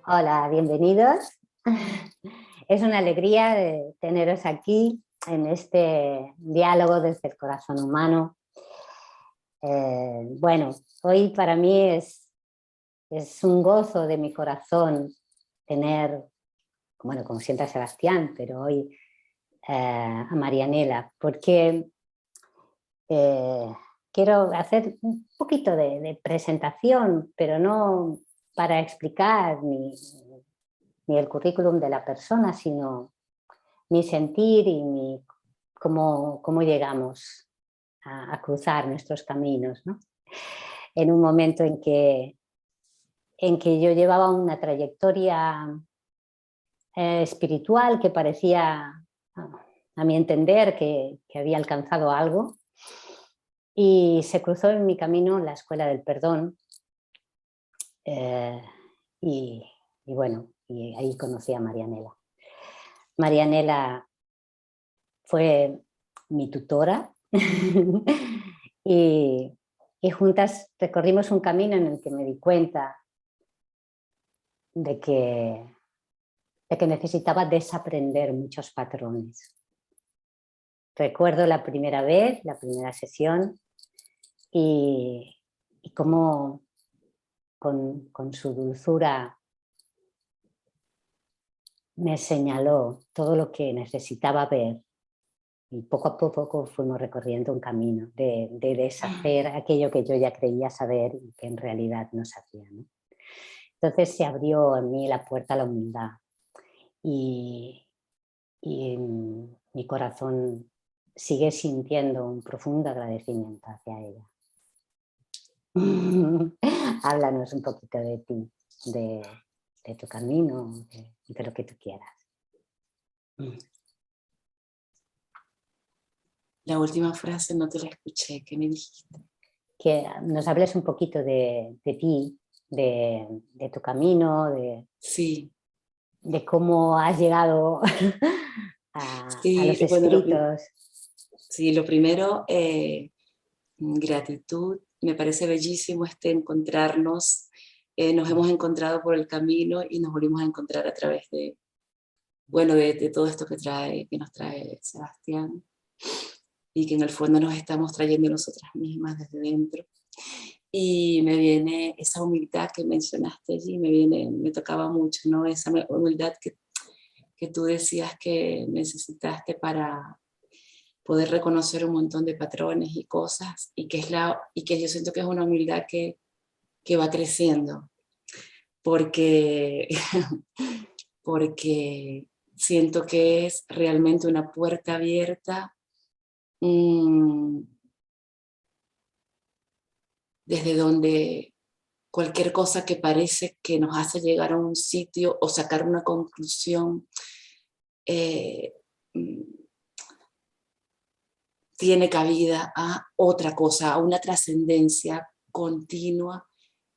Hola, bienvenidos. Es una alegría de teneros aquí en este diálogo desde el corazón humano. Bueno, hoy para mí es un gozo de mi corazón tener, bueno, como siempre a Sebastián, pero hoy a Marianela, porque eh, quiero hacer un poquito de presentación, pero no para explicar ni el currículum de la persona, sino mi sentir y cómo llegamos a cruzar nuestros caminos, ¿no? En un momento en que yo llevaba una trayectoria espiritual que parecía, a mi entender, que había alcanzado algo, y se cruzó en mi camino la Escuela del Perdón, eh, y, y bueno, y ahí conocí a Marianela. Marianela fue mi tutora y, y juntas recorrimos un camino en el que me di cuenta de que necesitaba desaprender muchos patrones. Recuerdo la primera vez, la primera sesión, y cómo con su dulzura me señaló todo lo que necesitaba ver. Y poco a poco fuimos recorriendo un camino de deshacer aquello que yo ya creía saber y que en realidad no sabía, ¿no? Entonces se abrió en mí la puerta a la humildad y mi corazón sigue sintiendo un profundo agradecimiento hacia ella. Háblanos un poquito de ti, de tu camino, de lo que tú quieras. La última frase no te la escuché, ¿qué me dijiste? Que nos hables un poquito de ti, de tu camino, Sí, de cómo has llegado a sí, los bueno, escritos. sí, lo primero, gratitud. Me parece bellísimo encontrarnos. Nos hemos encontrado por el camino y nos volvimos a encontrar a través de, bueno, de todo esto que nos trae Sebastián, y que en el fondo nos estamos trayendo nosotras mismas desde dentro. Y me viene esa humildad que mencionaste allí, me tocaba mucho, ¿no? Esa humildad que tú decías que necesitaste para poder reconocer un montón de patrones y cosas, y que yo siento que es una humildad que va creciendo, porque, porque siento que es realmente una puerta abierta, desde donde cualquier cosa que parece que nos hace llegar a un sitio o sacar una conclusión, eh, mm, tiene cabida a otra cosa, a una trascendencia continua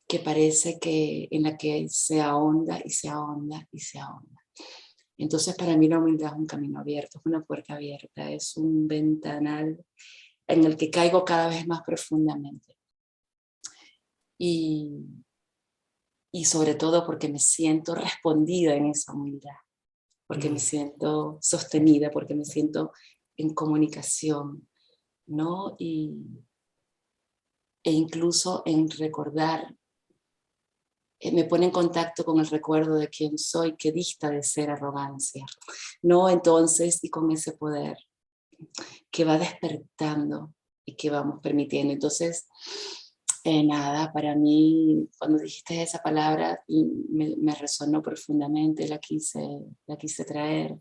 que parece que en la que se ahonda y se ahonda y se ahonda. Entonces para mí la humildad es un camino abierto, es una puerta abierta, es un ventanal en el que caigo cada vez más profundamente. Y sobre todo porque me siento respondida en esa humildad, porque me siento sostenida, porque me siento en comunicación, ¿no? E incluso en recordar, me pone en contacto con el recuerdo de quién soy, que dista de ser arrogancia, ¿no? Entonces, y con ese poder que va despertando y que vamos permitiendo. Entonces, nada, para mí, cuando dijiste esa palabra, me resonó profundamente, la quise traer.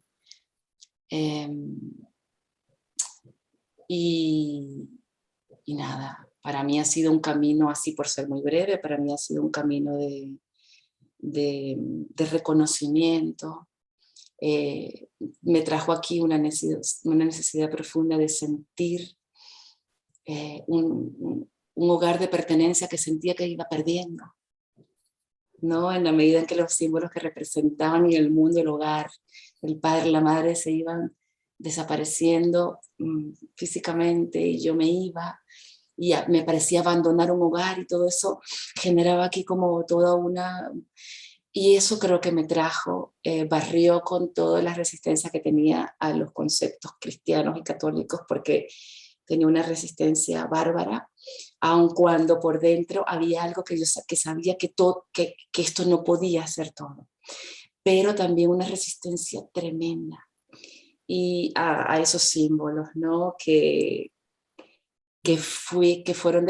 Y, y nada, para mí ha sido un camino, así por ser muy breve, para mí ha sido un camino de reconocimiento. Me trajo aquí una necesidad profunda de sentir un hogar de pertenencia que sentía que iba perdiendo, ¿no? En la medida en que los símbolos que representaban en el mundo el hogar, el padre, la madre se iban desapareciendo físicamente, y yo me iba y me parecía abandonar un hogar, y todo eso generaba aquí como toda Y eso creo que me trajo, barrió con toda la resistencia que tenía a los conceptos cristianos y católicos, porque tenía una resistencia bárbara, aun cuando por dentro había algo que yo que sabía que esto no podía ser todo, pero también una resistencia tremenda y a esos símbolos, ¿no? Fueron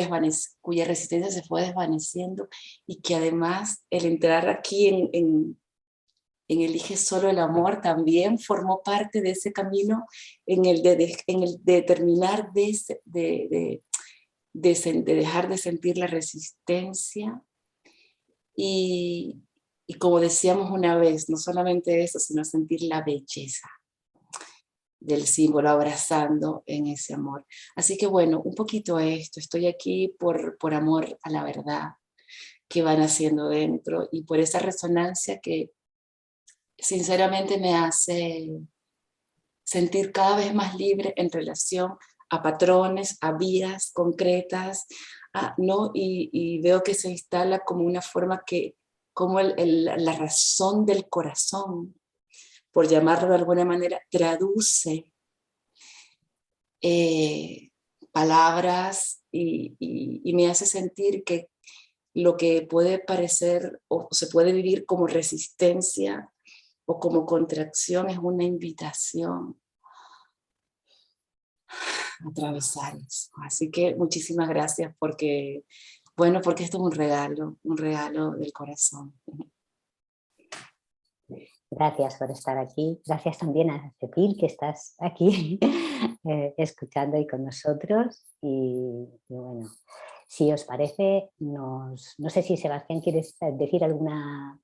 cuya resistencia se fue desvaneciendo, y que además el entrar aquí en Elige Solo el Amor también formó parte de ese camino en el de terminar de dejar de sentir la resistencia y como decíamos una vez, no solamente eso, sino sentir la belleza del símbolo abrazando en ese amor. Así que bueno, un poquito esto, estoy aquí por amor a la verdad que van haciendo dentro y por esa resonancia que sinceramente me hace sentir cada vez más libre en relación a patrones, a vías concretas, ¿no? Y veo que se instala como una forma como la razón del corazón, por llamarlo de alguna manera, traduce palabras y me hace sentir que lo que puede parecer o se puede vivir como resistencia o como contracción es una invitación a atravesar eso. Así que muchísimas gracias porque, bueno, porque esto es un regalo del corazón. Gracias por estar aquí. Gracias también a Cecil, que estás aquí escuchando y con nosotros. Y bueno, si os parece, no sé si Sebastián quieres decir alguna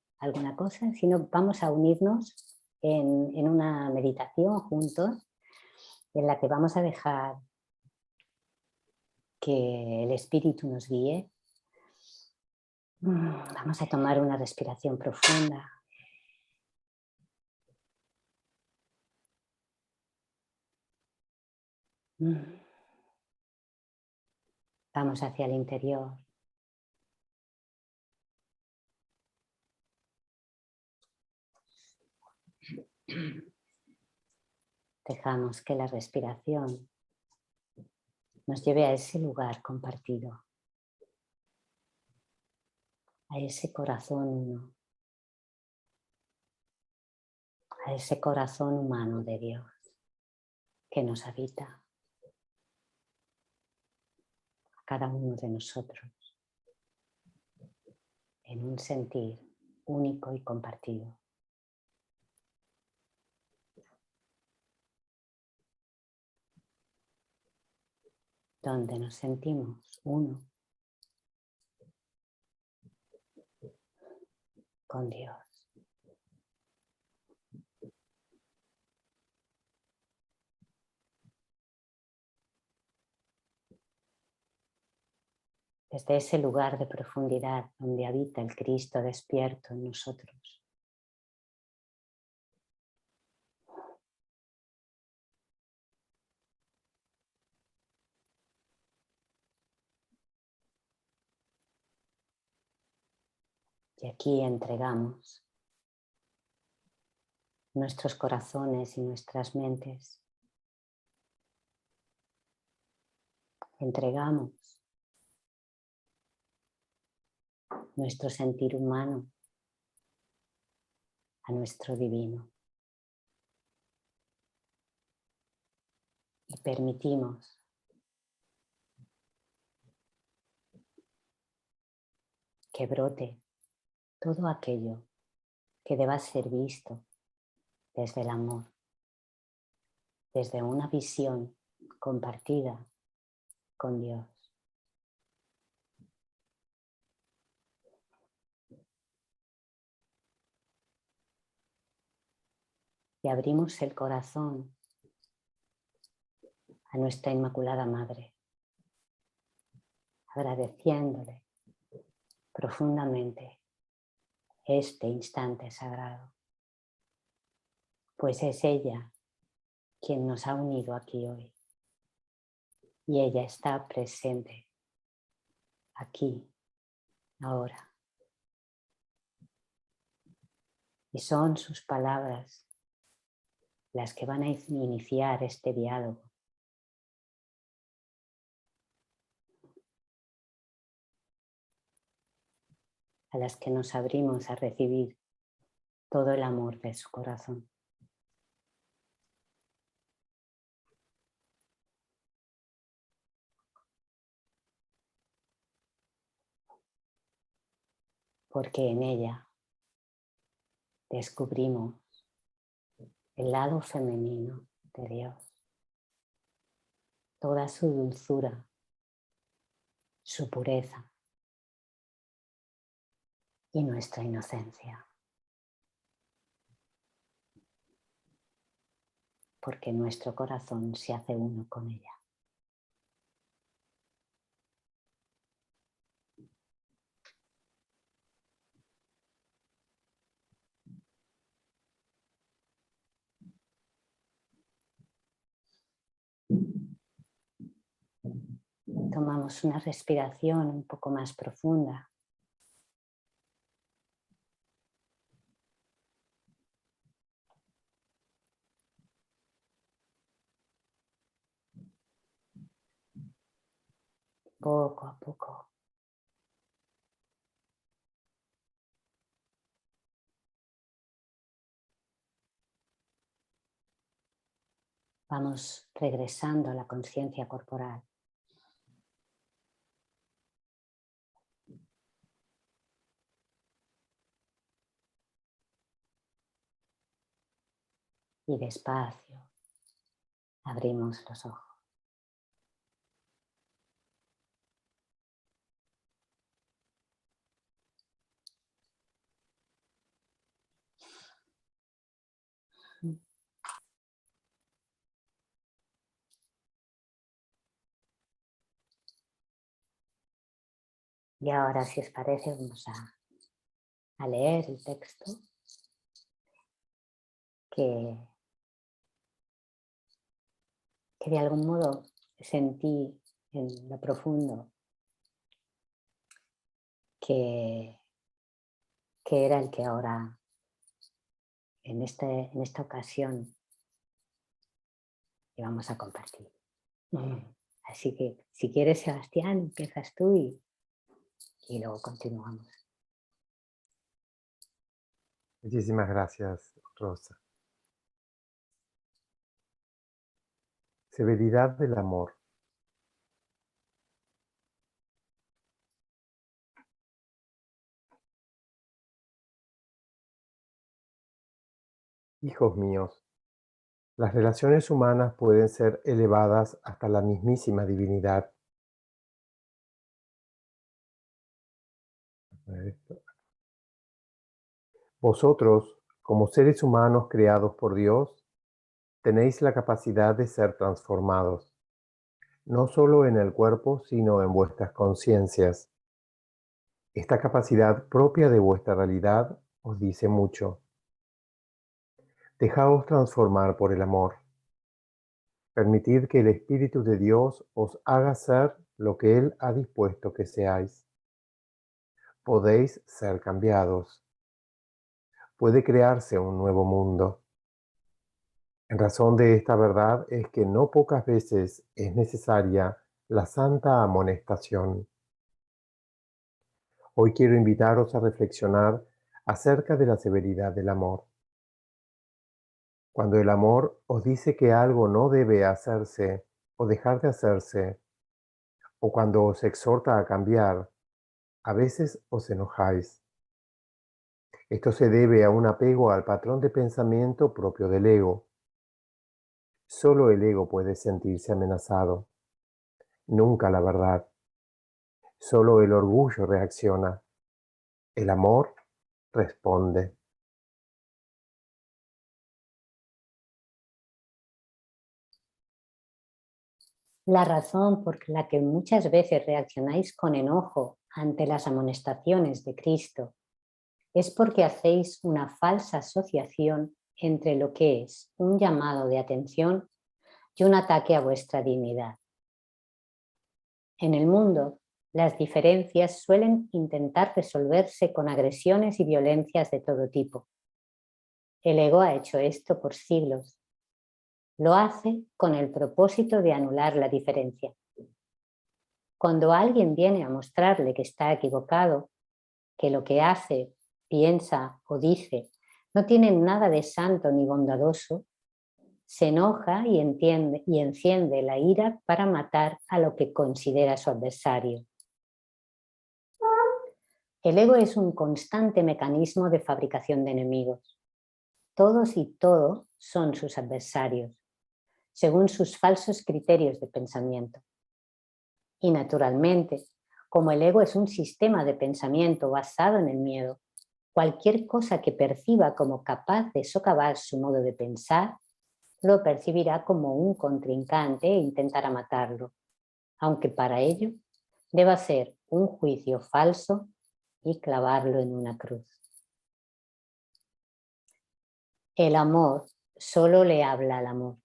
cosa, si no vamos a unirnos en una meditación juntos, en la que vamos a dejar que el espíritu nos guíe. Vamos a tomar una respiración profunda. Vamos hacia el interior. Dejamos que la respiración nos lleve a ese lugar compartido, a ese corazón uno, a ese corazón humano de Dios que nos habita, a cada uno de nosotros, en un sentir único y compartido. Donde nos sentimos uno con Dios. Desde ese lugar de profundidad donde habita el Cristo despierto en nosotros. Y aquí entregamos nuestros corazones y nuestras mentes. Entregamos nuestro sentir humano a nuestro divino. Y permitimos que brote todo aquello que deba ser visto desde el amor, desde una visión compartida con Dios. Y abrimos el corazón a nuestra Inmaculada Madre, agradeciéndole profundamente este instante sagrado, pues es ella quien nos ha unido aquí hoy y ella está presente aquí, ahora. Y son sus palabras las que van a iniciar este diálogo. A las que nos abrimos a recibir todo el amor de su corazón. Porque en ella descubrimos el lado femenino de Dios, toda su dulzura, su pureza y nuestra inocencia. Porque nuestro corazón se hace uno con ella. Tomamos una respiración un poco más profunda. Poco a poco. Vamos regresando a la conciencia corporal. Y despacio abrimos los ojos. Y ahora, si os parece, vamos a leer el texto que de algún modo sentí en lo profundo que era el que ahora, en esta ocasión, íbamos a compartir. Así que, si quieres, Sebastián, empiezas tú y luego continuamos. Muchísimas gracias, Rosa. Severidad del amor. Hijos míos, las relaciones humanas pueden ser elevadas hasta la mismísima divinidad. Vosotros, como seres humanos creados por Dios, tenéis la capacidad de ser transformados, no solo en el cuerpo, sino en vuestras conciencias. Esta capacidad propia de vuestra realidad os dice mucho. Dejaos transformar por el amor. Permitid que el Espíritu de Dios os haga ser lo que Él ha dispuesto que seáis. Podéis ser cambiados. Puede crearse un nuevo mundo. En razón de esta verdad es que no pocas veces es necesaria la santa amonestación. Hoy quiero invitaros a reflexionar acerca de la severidad del amor. Cuando el amor os dice que algo no debe hacerse o dejar de hacerse, o cuando os exhorta a cambiar, a veces os enojáis. Esto se debe a un apego al patrón de pensamiento propio del ego. Solo el ego puede sentirse amenazado, nunca la verdad. Solo el orgullo reacciona. El amor responde. La razón por la que muchas veces reaccionáis con enojo ante las amonestaciones de Cristo es porque hacéis una falsa asociación entre lo que es un llamado de atención y un ataque a vuestra dignidad. En el mundo, las diferencias suelen intentar resolverse con agresiones y violencias de todo tipo. El ego ha hecho esto por siglos. Lo hace con el propósito de anular la diferencia. Cuando alguien viene a mostrarle que está equivocado, que lo que hace, piensa o dice no tiene nada de santo ni bondadoso, se enoja y enciende la ira para matar a lo que considera su adversario. El ego es un constante mecanismo de fabricación de enemigos. Todos y todo son sus adversarios, según sus falsos criterios de pensamiento. Y naturalmente, como el ego es un sistema de pensamiento basado en el miedo, cualquier cosa que perciba como capaz de socavar su modo de pensar, lo percibirá como un contrincante e intentará matarlo, aunque para ello deba hacer un juicio falso y clavarlo en una cruz. El amor solo le habla al amor.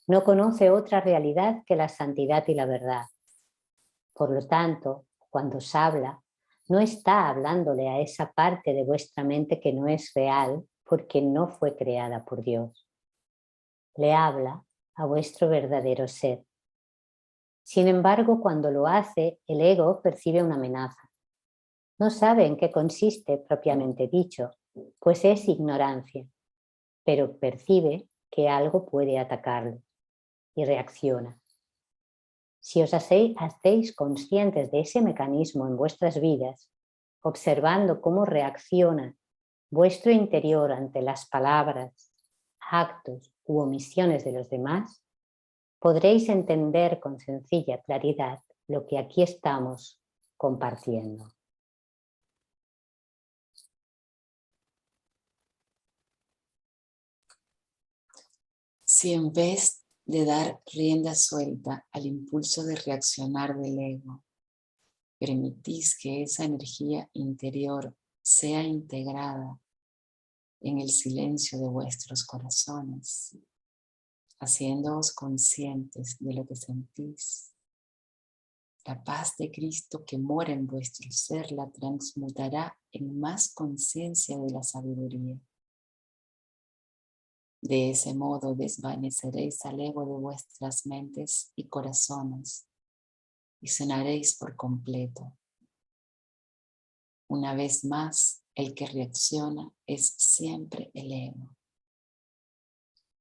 No conoce otra realidad que la santidad y la verdad. Por lo tanto, cuando os habla, no está hablándole a esa parte de vuestra mente que no es real porque no fue creada por Dios. Le habla a vuestro verdadero ser. Sin embargo, cuando lo hace, el ego percibe una amenaza. No sabe en qué consiste propiamente dicho, pues es ignorancia, pero percibe que algo puede atacarlo y reacciona. Si os hacéis conscientes de ese mecanismo en vuestras vidas, observando cómo reacciona vuestro interior ante las palabras, actos u omisiones de los demás, podréis entender con sencilla claridad lo que aquí estamos compartiendo. Si en vez de dar rienda suelta al impulso de reaccionar del ego, permitís que esa energía interior sea integrada en el silencio de vuestros corazones, haciéndoos conscientes de lo que sentís, la paz de Cristo que mora en vuestro ser la transmutará en más conciencia de la sabiduría. De ese modo desvaneceréis al ego de vuestras mentes y corazones y sanaréis por completo. Una vez más, el que reacciona es siempre el ego.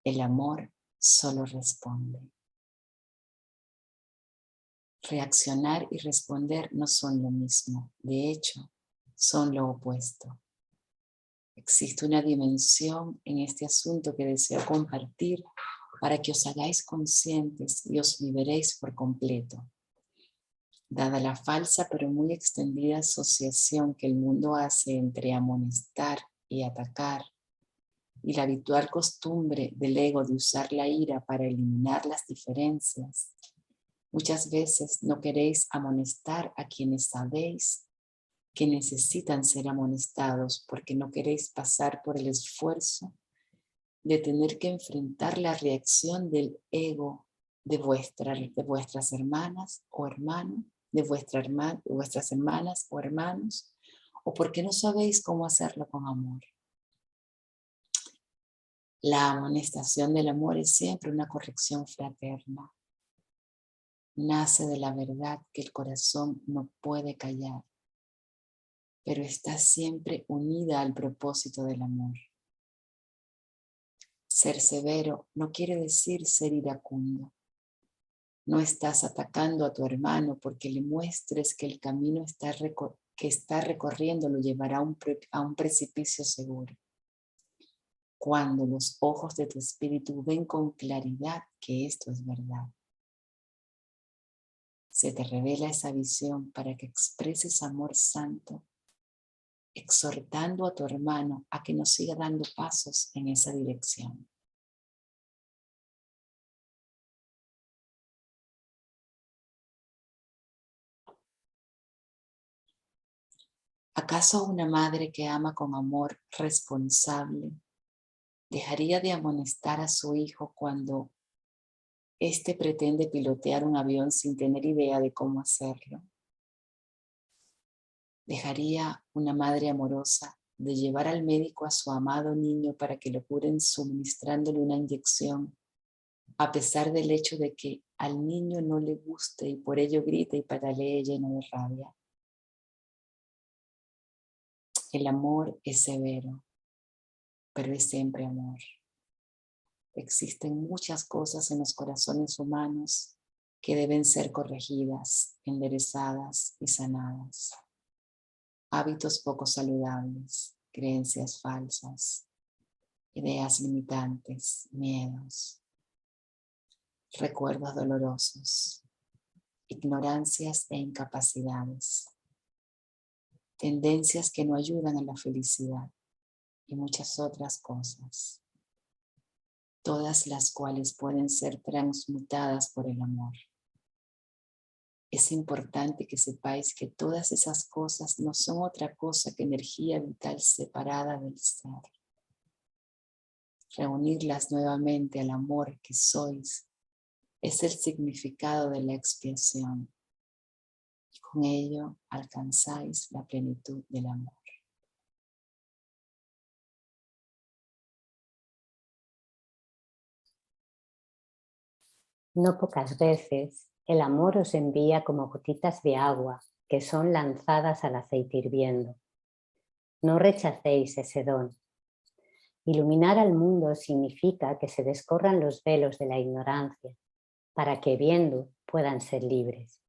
El amor solo responde. Reaccionar y responder no son lo mismo, de hecho, son lo opuesto. Existe una dimensión en este asunto que deseo compartir para que os hagáis conscientes y os liberéis por completo. Dada la falsa pero muy extendida asociación que el mundo hace entre amonestar y atacar, y la habitual costumbre del ego de usar la ira para eliminar las diferencias, muchas veces no queréis amonestar a quienes sabéis que necesitan ser amonestados porque no queréis pasar por el esfuerzo de tener que enfrentar la reacción del ego de vuestras hermanas o hermanos, de vuestras hermanas o hermanos, o porque no sabéis cómo hacerlo con amor. La amonestación del amor es siempre una corrección fraterna. Nace de la verdad que el corazón no puede callar, pero está siempre unida al propósito del amor. Ser severo no quiere decir ser iracundo. No estás atacando a tu hermano porque le muestres que el camino que está recorriendo lo llevará a un precipicio seguro. Cuando los ojos de tu espíritu ven con claridad que esto es verdad, se te revela esa visión para que expreses amor santo, exhortando a tu hermano a que no siga dando pasos en esa dirección. ¿Acaso una madre que ama con amor responsable dejaría de amonestar a su hijo cuando éste pretende pilotear un avión sin tener idea de cómo hacerlo? ¿Dejaría una madre amorosa de llevar al médico a su amado niño para que lo curen suministrándole una inyección, a pesar del hecho de que al niño no le guste y por ello grita y patalee lleno de rabia. El amor es severo, pero es siempre amor. Existen muchas cosas en los corazones humanos que deben ser corregidas, enderezadas y sanadas. Hábitos poco saludables, creencias falsas, ideas limitantes, miedos, recuerdos dolorosos, ignorancias e incapacidades, tendencias que no ayudan a la felicidad y muchas otras cosas, todas las cuales pueden ser transmutadas por el amor. Es importante que sepáis que todas esas cosas no son otra cosa que energía vital separada del ser. Reunirlas nuevamente al amor que sois es el significado de la expiación. Y con ello alcanzáis la plenitud del amor. No pocas veces el amor os envía como gotitas de agua que son lanzadas al aceite hirviendo. No rechacéis ese don. Iluminar al mundo significa que se descorran los velos de la ignorancia, para que viendo puedan ser libres.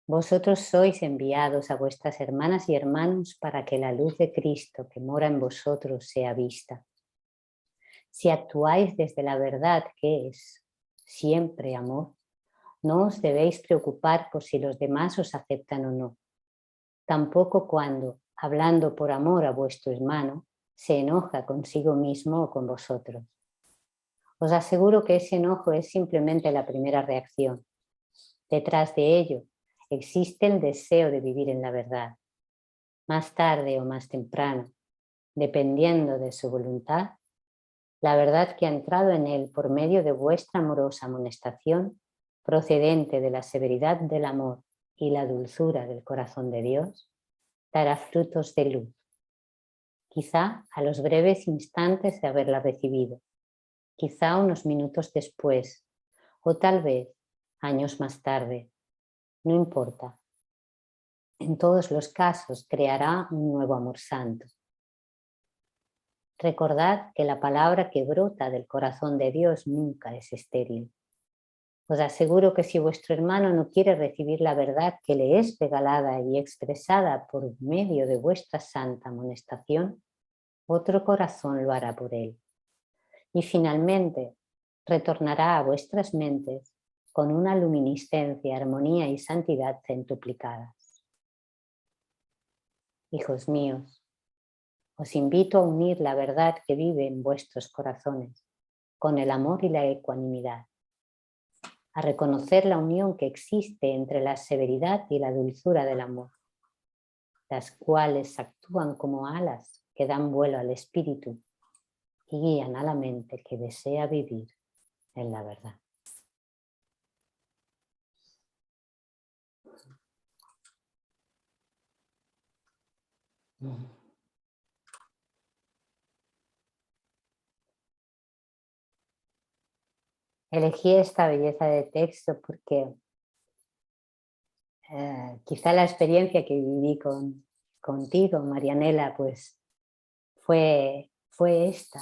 Vosotros sois enviados a vuestras hermanas y hermanos para que la luz de Cristo que mora en vosotros sea vista. Si actuáis desde la verdad que es siempre amor, no os debéis preocupar por si los demás os aceptan o no. Tampoco cuando, hablando por amor a vuestro hermano, se enoja consigo mismo o con vosotros. Os aseguro que ese enojo es simplemente la primera reacción. Detrás de ello existe el deseo de vivir en la verdad. Más tarde o más temprano, dependiendo de su voluntad, la verdad que ha entrado en él por medio de vuestra amorosa amonestación, procedente de la severidad del amor y la dulzura del corazón de Dios, dará frutos de luz. Quizá a los breves instantes de haberla recibido, quizá unos minutos después, o tal vez años más tarde. No importa. En todos los casos creará un nuevo amor santo. Recordad que la palabra que brota del corazón de Dios nunca es estéril. Os aseguro que si vuestro hermano no quiere recibir la verdad que le es regalada y expresada por medio de vuestra santa amonestación, otro corazón lo hará por él. Y finalmente retornará a vuestras mentes con una luminiscencia, armonía y santidad centuplicadas. Hijos míos, os invito a unir la verdad que vive en vuestros corazones con el amor y la ecuanimidad, a reconocer la unión que existe entre la severidad y la dulzura del amor, las cuales actúan como alas que dan vuelo al espíritu y guían a la mente que desea vivir en la verdad. Elegí esta belleza de texto porque quizá la experiencia que viví contigo, Marianela, pues fue esta,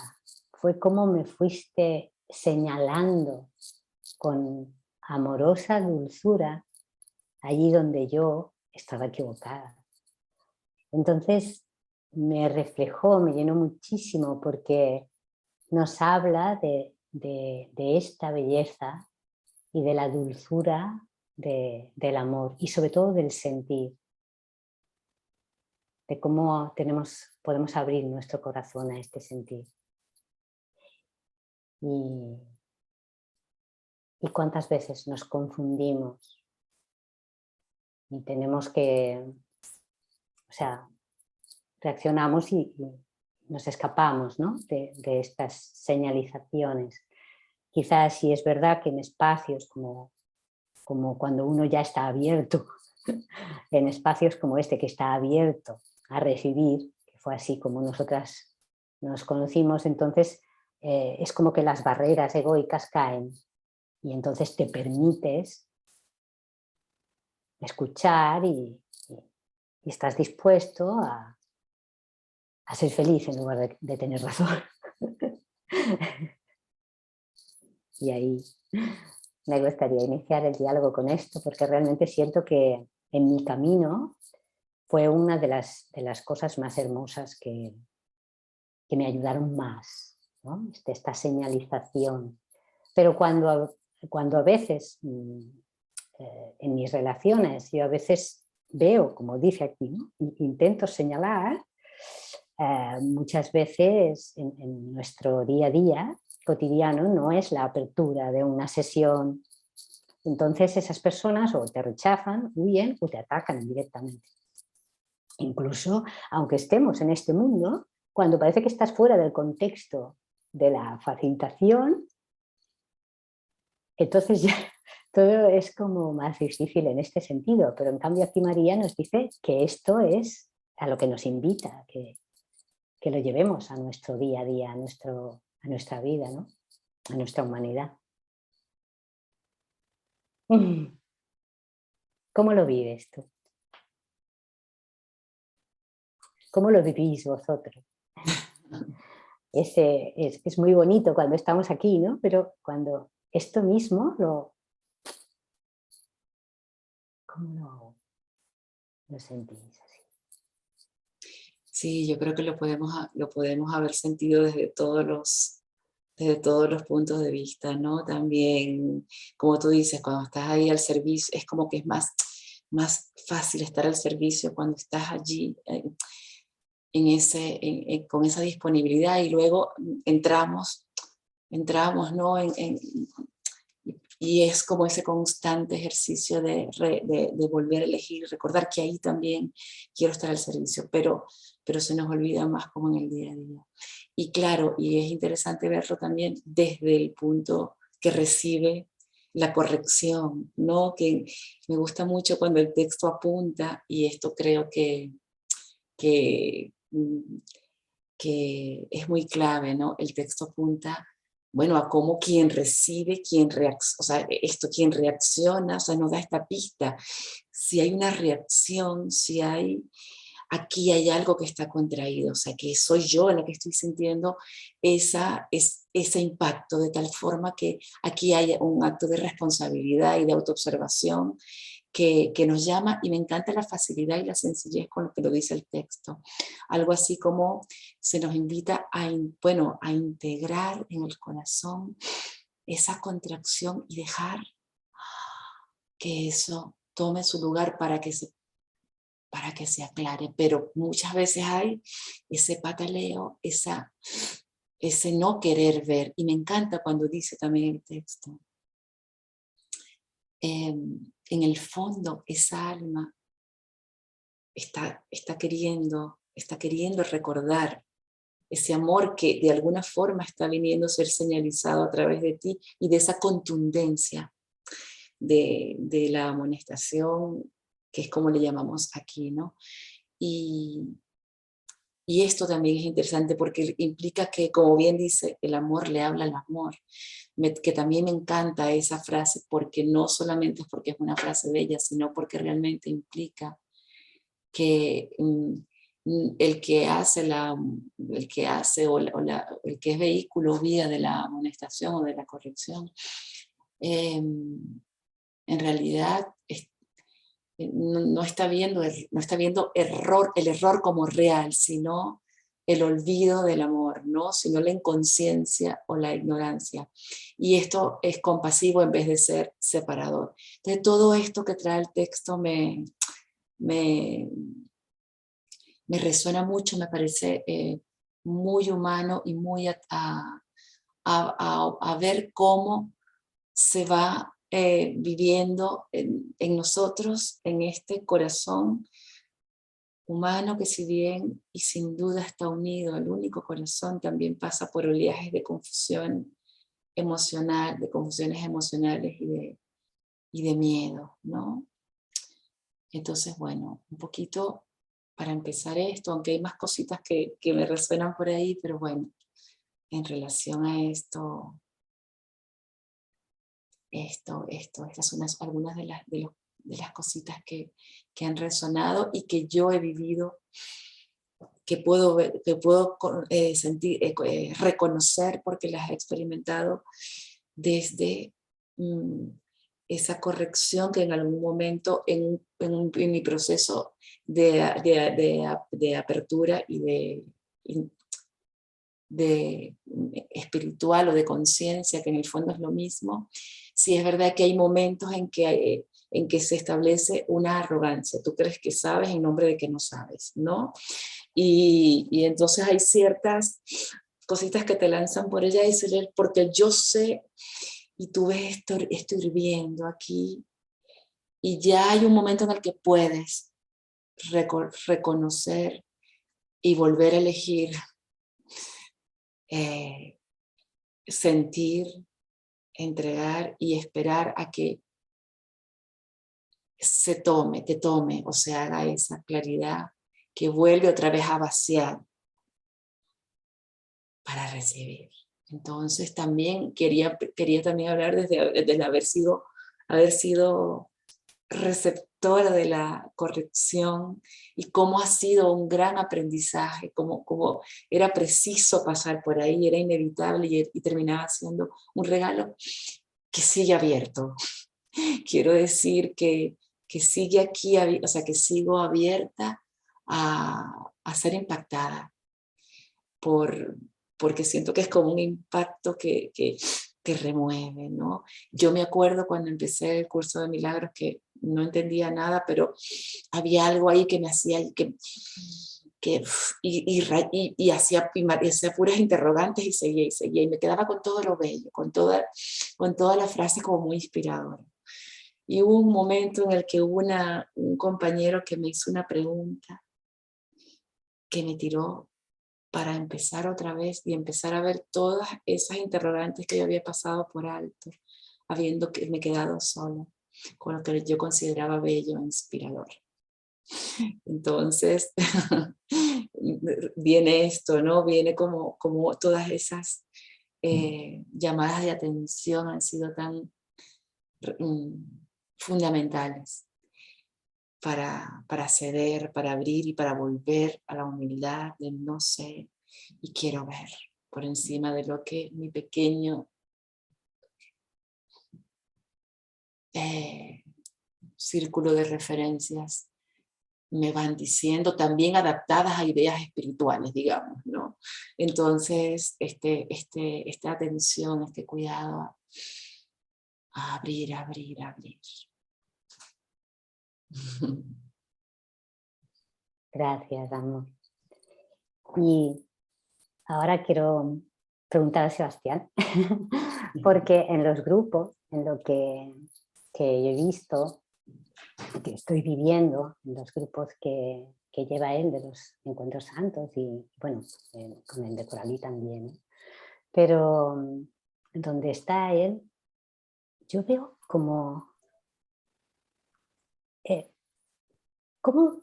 fue cómo me fuiste señalando con amorosa dulzura allí donde yo estaba equivocada. Entonces me reflejó, me llenó muchísimo porque nos habla de esta belleza y de la dulzura del amor y sobre todo del sentir, de cómo podemos abrir nuestro corazón a este sentir. Y cuántas veces nos confundimos y tenemos que, reaccionamos y nos escapamos, ¿no? de estas señalizaciones. Quizás sí es verdad que en espacios como cuando uno ya está abierto, en espacios como este que está abierto a recibir, que fue así como nosotras nos conocimos. Entonces es como que las barreras egoicas caen y entonces te permites escuchar y estás dispuesto a ser feliz en lugar de tener razón. Y ahí me gustaría iniciar el diálogo con esto, porque realmente siento que en mi camino fue una de las cosas más hermosas que me ayudaron más, ¿no? Esta señalización. Pero cuando a veces en mis relaciones yo a veces veo, como dice aquí, ¿no? Intento señalar, muchas veces en nuestro día a día cotidiano no es la apertura de una sesión. Entonces esas personas o te rechazan, huyen o te atacan directamente. Incluso aunque estemos en este mundo, cuando parece que estás fuera del contexto de la facilitación, entonces ya todo es como más difícil en este sentido. Pero en cambio aquí María nos dice que esto es a lo que nos invita, que lo llevemos a nuestro día a día, a nuestra vida, ¿no? A nuestra humanidad. ¿Cómo lo vives tú? ¿Cómo lo vivís vosotros? Es muy bonito cuando estamos aquí, ¿no? Pero cuando esto mismo ¿cómo lo sentís así? Sí, yo creo que lo podemos haber sentido desde todos los puntos de vista, ¿no? También, como tú dices, cuando estás ahí al servicio, es como que es más fácil estar al servicio cuando estás allí con esa disponibilidad, y luego entramos, ¿no? Y es como ese constante ejercicio de volver a elegir, recordar que ahí también quiero estar al servicio, pero se nos olvida más como en el día a día. Y claro, y es interesante verlo también desde el punto que recibe la corrección, ¿no? Que me gusta mucho cuando el texto apunta, y esto creo que es muy clave, ¿no? El texto apunta, bueno, a cómo quien recibe, o sea, quien reacciona, o sea, nos da esta pista. Si hay una reacción, aquí hay algo que está contraído, o sea, que soy yo la que estoy sintiendo ese impacto, de tal forma que aquí hay un acto de responsabilidad y de autoobservación que nos llama, y me encanta la facilidad y la sencillez con lo que lo dice el texto. Algo así como se nos invita a integrar en el corazón esa contracción y dejar que eso tome su lugar para que se aclare. Pero muchas veces hay ese pataleo, ese no querer ver, y me encanta cuando dice también el texto, en el fondo esa alma está queriendo recordar ese amor que de alguna forma está viniendo a ser señalizado a través de ti, y de esa contundencia de la amonestación, que es como le llamamos aquí, ¿no? Y esto también es interesante porque implica que, como bien dice, el amor le habla al amor. Que también me encanta esa frase, porque no solamente es porque es una frase bella, sino porque realmente implica que el que hace el que es vehículo o vía de la amonestación o de la corrección, en realidad no está viendo el error como real, sino el olvido del amor, ¿no? Sino la inconsciencia o la ignorancia. Y esto es compasivo en vez de ser separador. Entonces, todo esto que trae el texto me resuena mucho, me parece muy humano y muy a ver cómo se va viviendo en nosotros, en este corazón humano que, si bien y sin duda está unido al único corazón, también pasa por oleajes de confusión emocional, de confusiones emocionales y de miedo, ¿no? Entonces, bueno, un poquito para empezar esto, aunque hay más cositas que me resuenan por ahí, pero bueno, en relación a esto, estas son algunas de las cositas que han resonado y que yo he vivido, que puedo sentir, reconocer porque las he experimentado desde esa corrección que en algún momento en mi proceso de apertura y de espiritual o de conciencia, que en el fondo es lo mismo, sí es verdad que hay momentos en que se establece una arrogancia. Tú crees que sabes en nombre de que no sabes, ¿no? Y entonces hay ciertas cositas que te lanzan por ella y decir, porque yo sé, y tú ves esto hirviendo aquí, y ya hay un momento en el que puedes reconocer y volver a elegir, sentir, entregar y esperar a que te tome, o se haga esa claridad que vuelve otra vez a vaciar para recibir. Entonces también quería también hablar desde haber sido receptora de la corrección y cómo ha sido un gran aprendizaje, cómo era preciso pasar por ahí, era inevitable y terminaba siendo un regalo que sigue abierto. Quiero decir que sigue aquí, o sea, que sigo abierta a ser impactada porque siento que es como un impacto que remueve, ¿no? Yo me acuerdo cuando empecé el curso de milagros que no entendía nada, pero había algo ahí que me hacía y hacía puras interrogantes y seguía y me quedaba con todo lo bello, con toda la frase como muy inspiradora. Y hubo un momento en el que hubo un compañero que me hizo una pregunta que me tiró para empezar otra vez y empezar a ver todas esas interrogantes que yo había pasado por alto, habiendo que me quedado sola, con lo que yo consideraba bello e inspirador. Entonces, viene esto, ¿no? Viene como todas esas llamadas de atención han sido tan fundamentales para ceder, para abrir y para volver a la humildad de no sé y quiero ver por encima de lo que mi pequeño círculo de referencias me van diciendo, también adaptadas a ideas espirituales, digamos, ¿no? Entonces, esta atención, este cuidado a abrir. Gracias, amor. Y ahora quiero preguntar a Sebastián, porque en los grupos, en lo que yo he visto, que estoy viviendo, en los grupos que lleva él de los encuentros santos y bueno, con el de Coralí también, pero donde está él, yo veo como cómo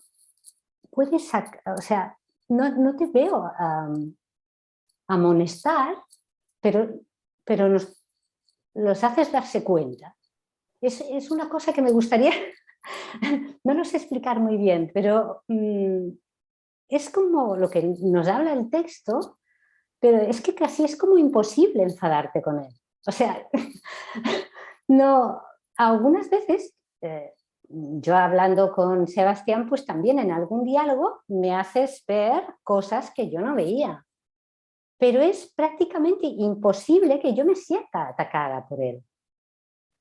puedes sacar, o sea, no te veo amonestar, pero los haces darse cuenta. Es una cosa que me gustaría, no lo sé explicar muy bien, pero es como lo que nos habla el texto, pero es que casi es como imposible enfadarte con él. O sea, no, algunas veces, yo hablando con Sebastián, pues también en algún diálogo me haces ver cosas que yo no veía. Pero es prácticamente imposible que yo me sienta atacada por él.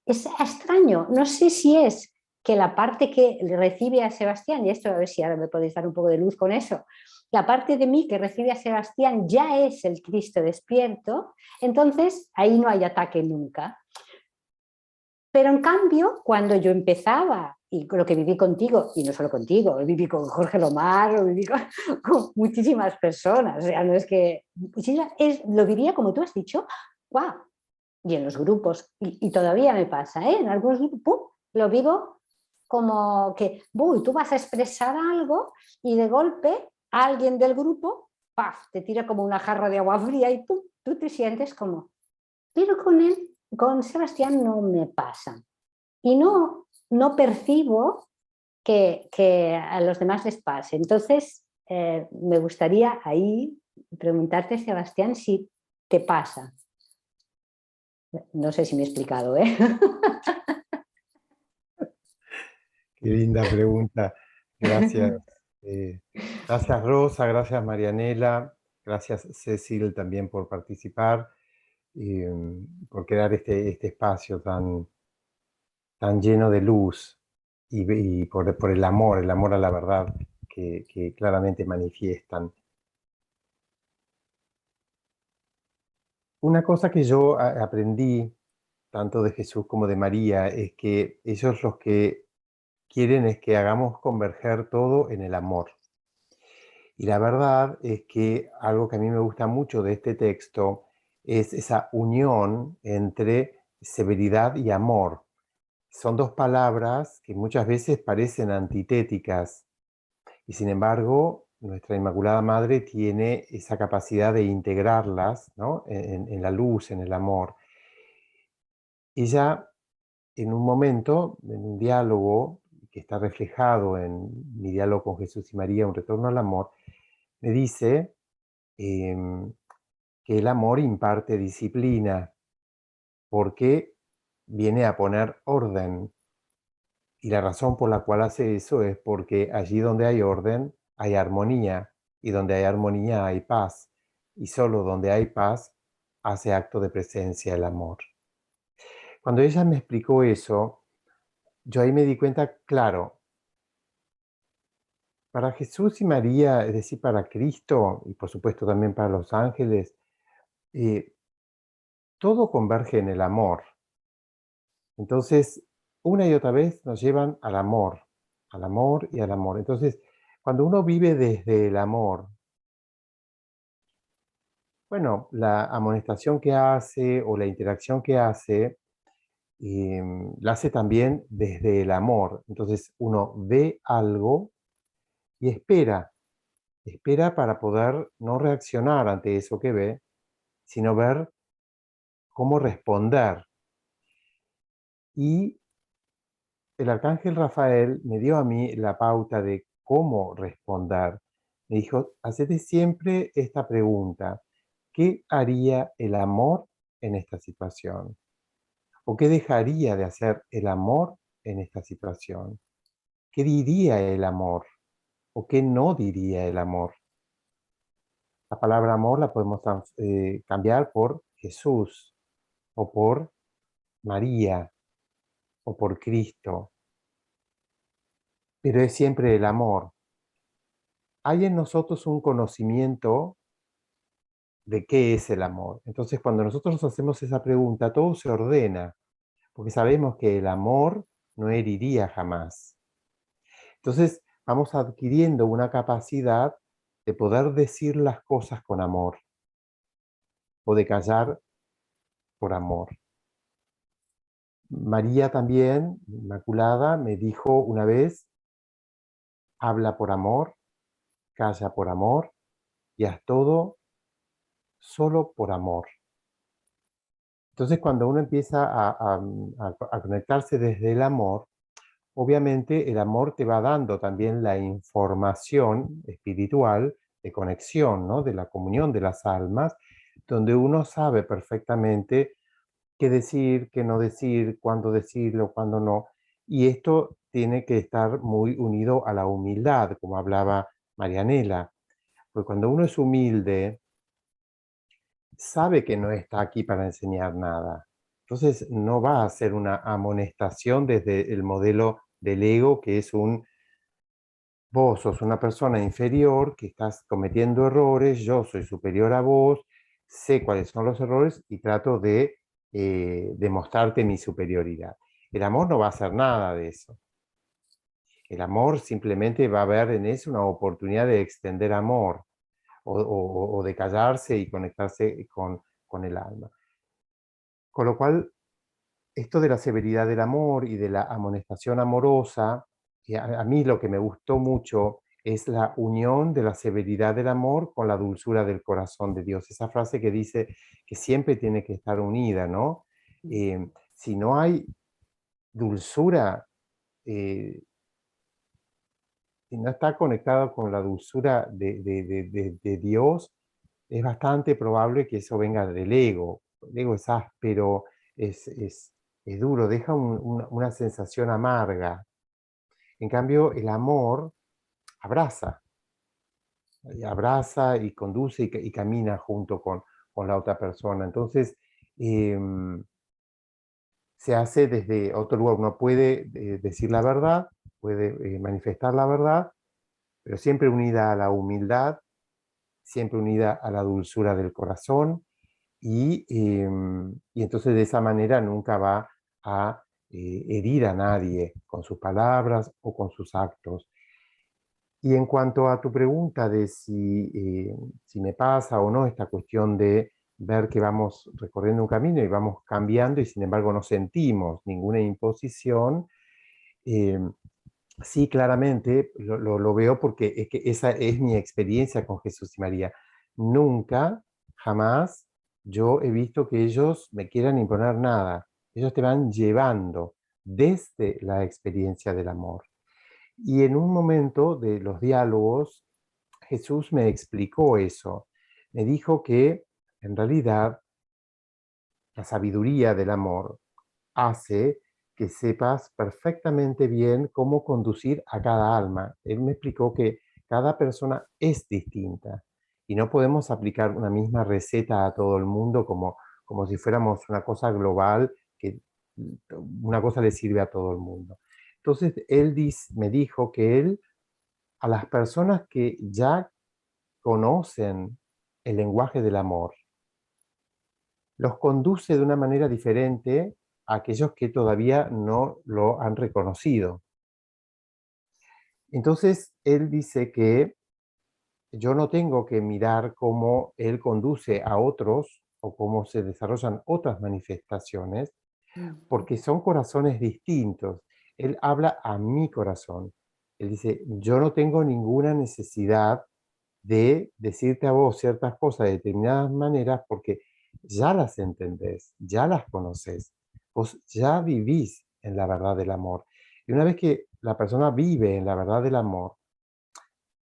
Es extraño, no sé si es que la parte que recibe a Sebastián, y esto a ver si ahora me podéis dar un poco de luz con eso, la parte de mí que recibe a Sebastián ya es el Cristo despierto, entonces ahí no hay ataque nunca. Pero en cambio, cuando yo empezaba, y lo que viví contigo, y no solo contigo, viví con Jorge Lomar, lo viví con muchísimas personas, o sea, no es que, lo vivía como tú has dicho, ¡guau! Y en los grupos, y todavía me pasa, en algunos grupos, ¡pum!, lo vivo como que, uy, tú vas a expresar algo y de golpe alguien del grupo, ¡paf!, te tira como una jarra de agua fría y tú te sientes como... Pero con Sebastián no me pasa. Y no percibo que a los demás les pase. Entonces, me gustaría ahí preguntarte, Sebastián, si te pasa. No sé si me he explicado, ¿eh? Qué linda pregunta. Gracias. Gracias Rosa, gracias Marianela, gracias Cecil también por participar y por crear este espacio tan lleno de luz y por el amor a la verdad que claramente manifiestan. Una cosa que yo aprendí, tanto de Jesús como de María, es que ellos los que quieren es que hagamos converger todo en el amor. Y la verdad es que algo que a mí me gusta mucho de este texto es esa unión entre severidad y amor. Son dos palabras que muchas veces parecen antitéticas y sin embargo nuestra Inmaculada Madre tiene esa capacidad de integrarlas, ¿no?, en la luz, en el amor. Ella en un momento, en un diálogo que está reflejado en mi diálogo con Jesús y María, un retorno al amor, me dice que el amor imparte disciplina porque viene a poner orden. Y la razón por la cual hace eso es porque allí donde hay orden hay armonía, y donde hay armonía hay paz, y solo donde hay paz hace acto de presencia el amor. Cuando ella me explicó eso, yo ahí me di cuenta, claro, para Jesús y María, es decir, para Cristo, y por supuesto también para los ángeles, todo converge en el amor. Entonces, una y otra vez nos llevan al amor y al amor. Entonces, cuando uno vive desde el amor, bueno, la amonestación que hace o la interacción que hace, la hace también desde el amor. Entonces, uno ve algo y espera para poder no reaccionar ante eso que ve, sino ver cómo responder. Y el arcángel Rafael me dio a mí la pauta de cómo responder. Me dijo, hacete siempre esta pregunta: ¿qué haría el amor en esta situación? ¿O qué dejaría de hacer el amor en esta situación? ¿Qué diría el amor? ¿O qué no diría el amor? La palabra amor la podemos cambiar por Jesús, o por María, o por Cristo, pero es siempre el amor. Hay en nosotros un conocimiento de qué es el amor. Entonces, cuando nosotros nos hacemos esa pregunta, todo se ordena, porque sabemos que el amor no heriría jamás. Entonces, vamos adquiriendo una capacidad de poder decir las cosas con amor o de callar por amor. María también, Inmaculada, me dijo una vez: habla por amor, calla por amor y haz todo solo por amor. Entonces, cuando uno empieza a conectarse desde el amor, obviamente el amor te va dando también la información espiritual de conexión, ¿no?, de la comunión de las almas, donde uno sabe perfectamente qué decir, qué no decir, cuándo decirlo, cuándo no. Y esto tiene que estar muy unido a la humildad, como hablaba Marianela. Porque cuando uno es humilde, sabe que no está aquí para enseñar nada. Entonces no va a hacer una amonestación desde el modelo del ego, que es vos sos una persona inferior, que estás cometiendo errores, yo soy superior a vos, sé cuáles son los errores y trato de demostrarte mi superioridad. El amor no va a hacer nada de eso. El amor simplemente va a ver en eso una oportunidad de extender amor o de callarse y conectarse con el alma. Con lo cual, esto de la severidad del amor y de la amonestación amorosa, que a mí lo que me gustó mucho es la unión de la severidad del amor con la dulzura del corazón de Dios. Esa frase que dice que siempre tiene que estar unida, ¿no? Si no hay dulzura, eh, si no está conectado con la dulzura de Dios, es bastante probable que eso venga del ego. El ego es áspero, es duro, deja una sensación amarga. En cambio, el amor abraza, abraza y conduce y camina junto con la otra persona. Entonces, se hace desde otro lugar. Uno puede decir la verdad, puede manifestar la verdad, pero siempre unida a la humildad, siempre unida a la dulzura del corazón, y entonces de esa manera nunca va a herir a nadie con sus palabras o con sus actos. Y en cuanto a tu pregunta de si me pasa o no esta cuestión de ver que vamos recorriendo un camino y vamos cambiando y sin embargo no sentimos ninguna imposición, eh, sí, claramente lo veo porque es que esa es mi experiencia con Jesús y María. Nunca, jamás, yo he visto que ellos me quieran imponer nada. Ellos te van llevando desde la experiencia del amor. Y en un momento de los diálogos, Jesús me explicó eso. Me dijo que en realidad la sabiduría del amor hace que sepas perfectamente bien cómo conducir a cada alma. Él me explicó que cada persona es distinta y no podemos aplicar una misma receta a todo el mundo como si fuéramos una cosa global, que una cosa le sirve a todo el mundo. Entonces, me dijo que él, a las personas que ya conocen el lenguaje del amor, los conduce de una manera diferente a aquellos que todavía no lo han reconocido. Entonces, él dice que yo no tengo que mirar cómo él conduce a otros o cómo se desarrollan otras manifestaciones, porque son corazones distintos. Él habla a mi corazón. Él dice, yo no tengo ninguna necesidad de decirte a vos ciertas cosas de determinadas maneras porque ya las entendés, ya las conoces, vos ya vivís en la verdad del amor. Y una vez que la persona vive en la verdad del amor,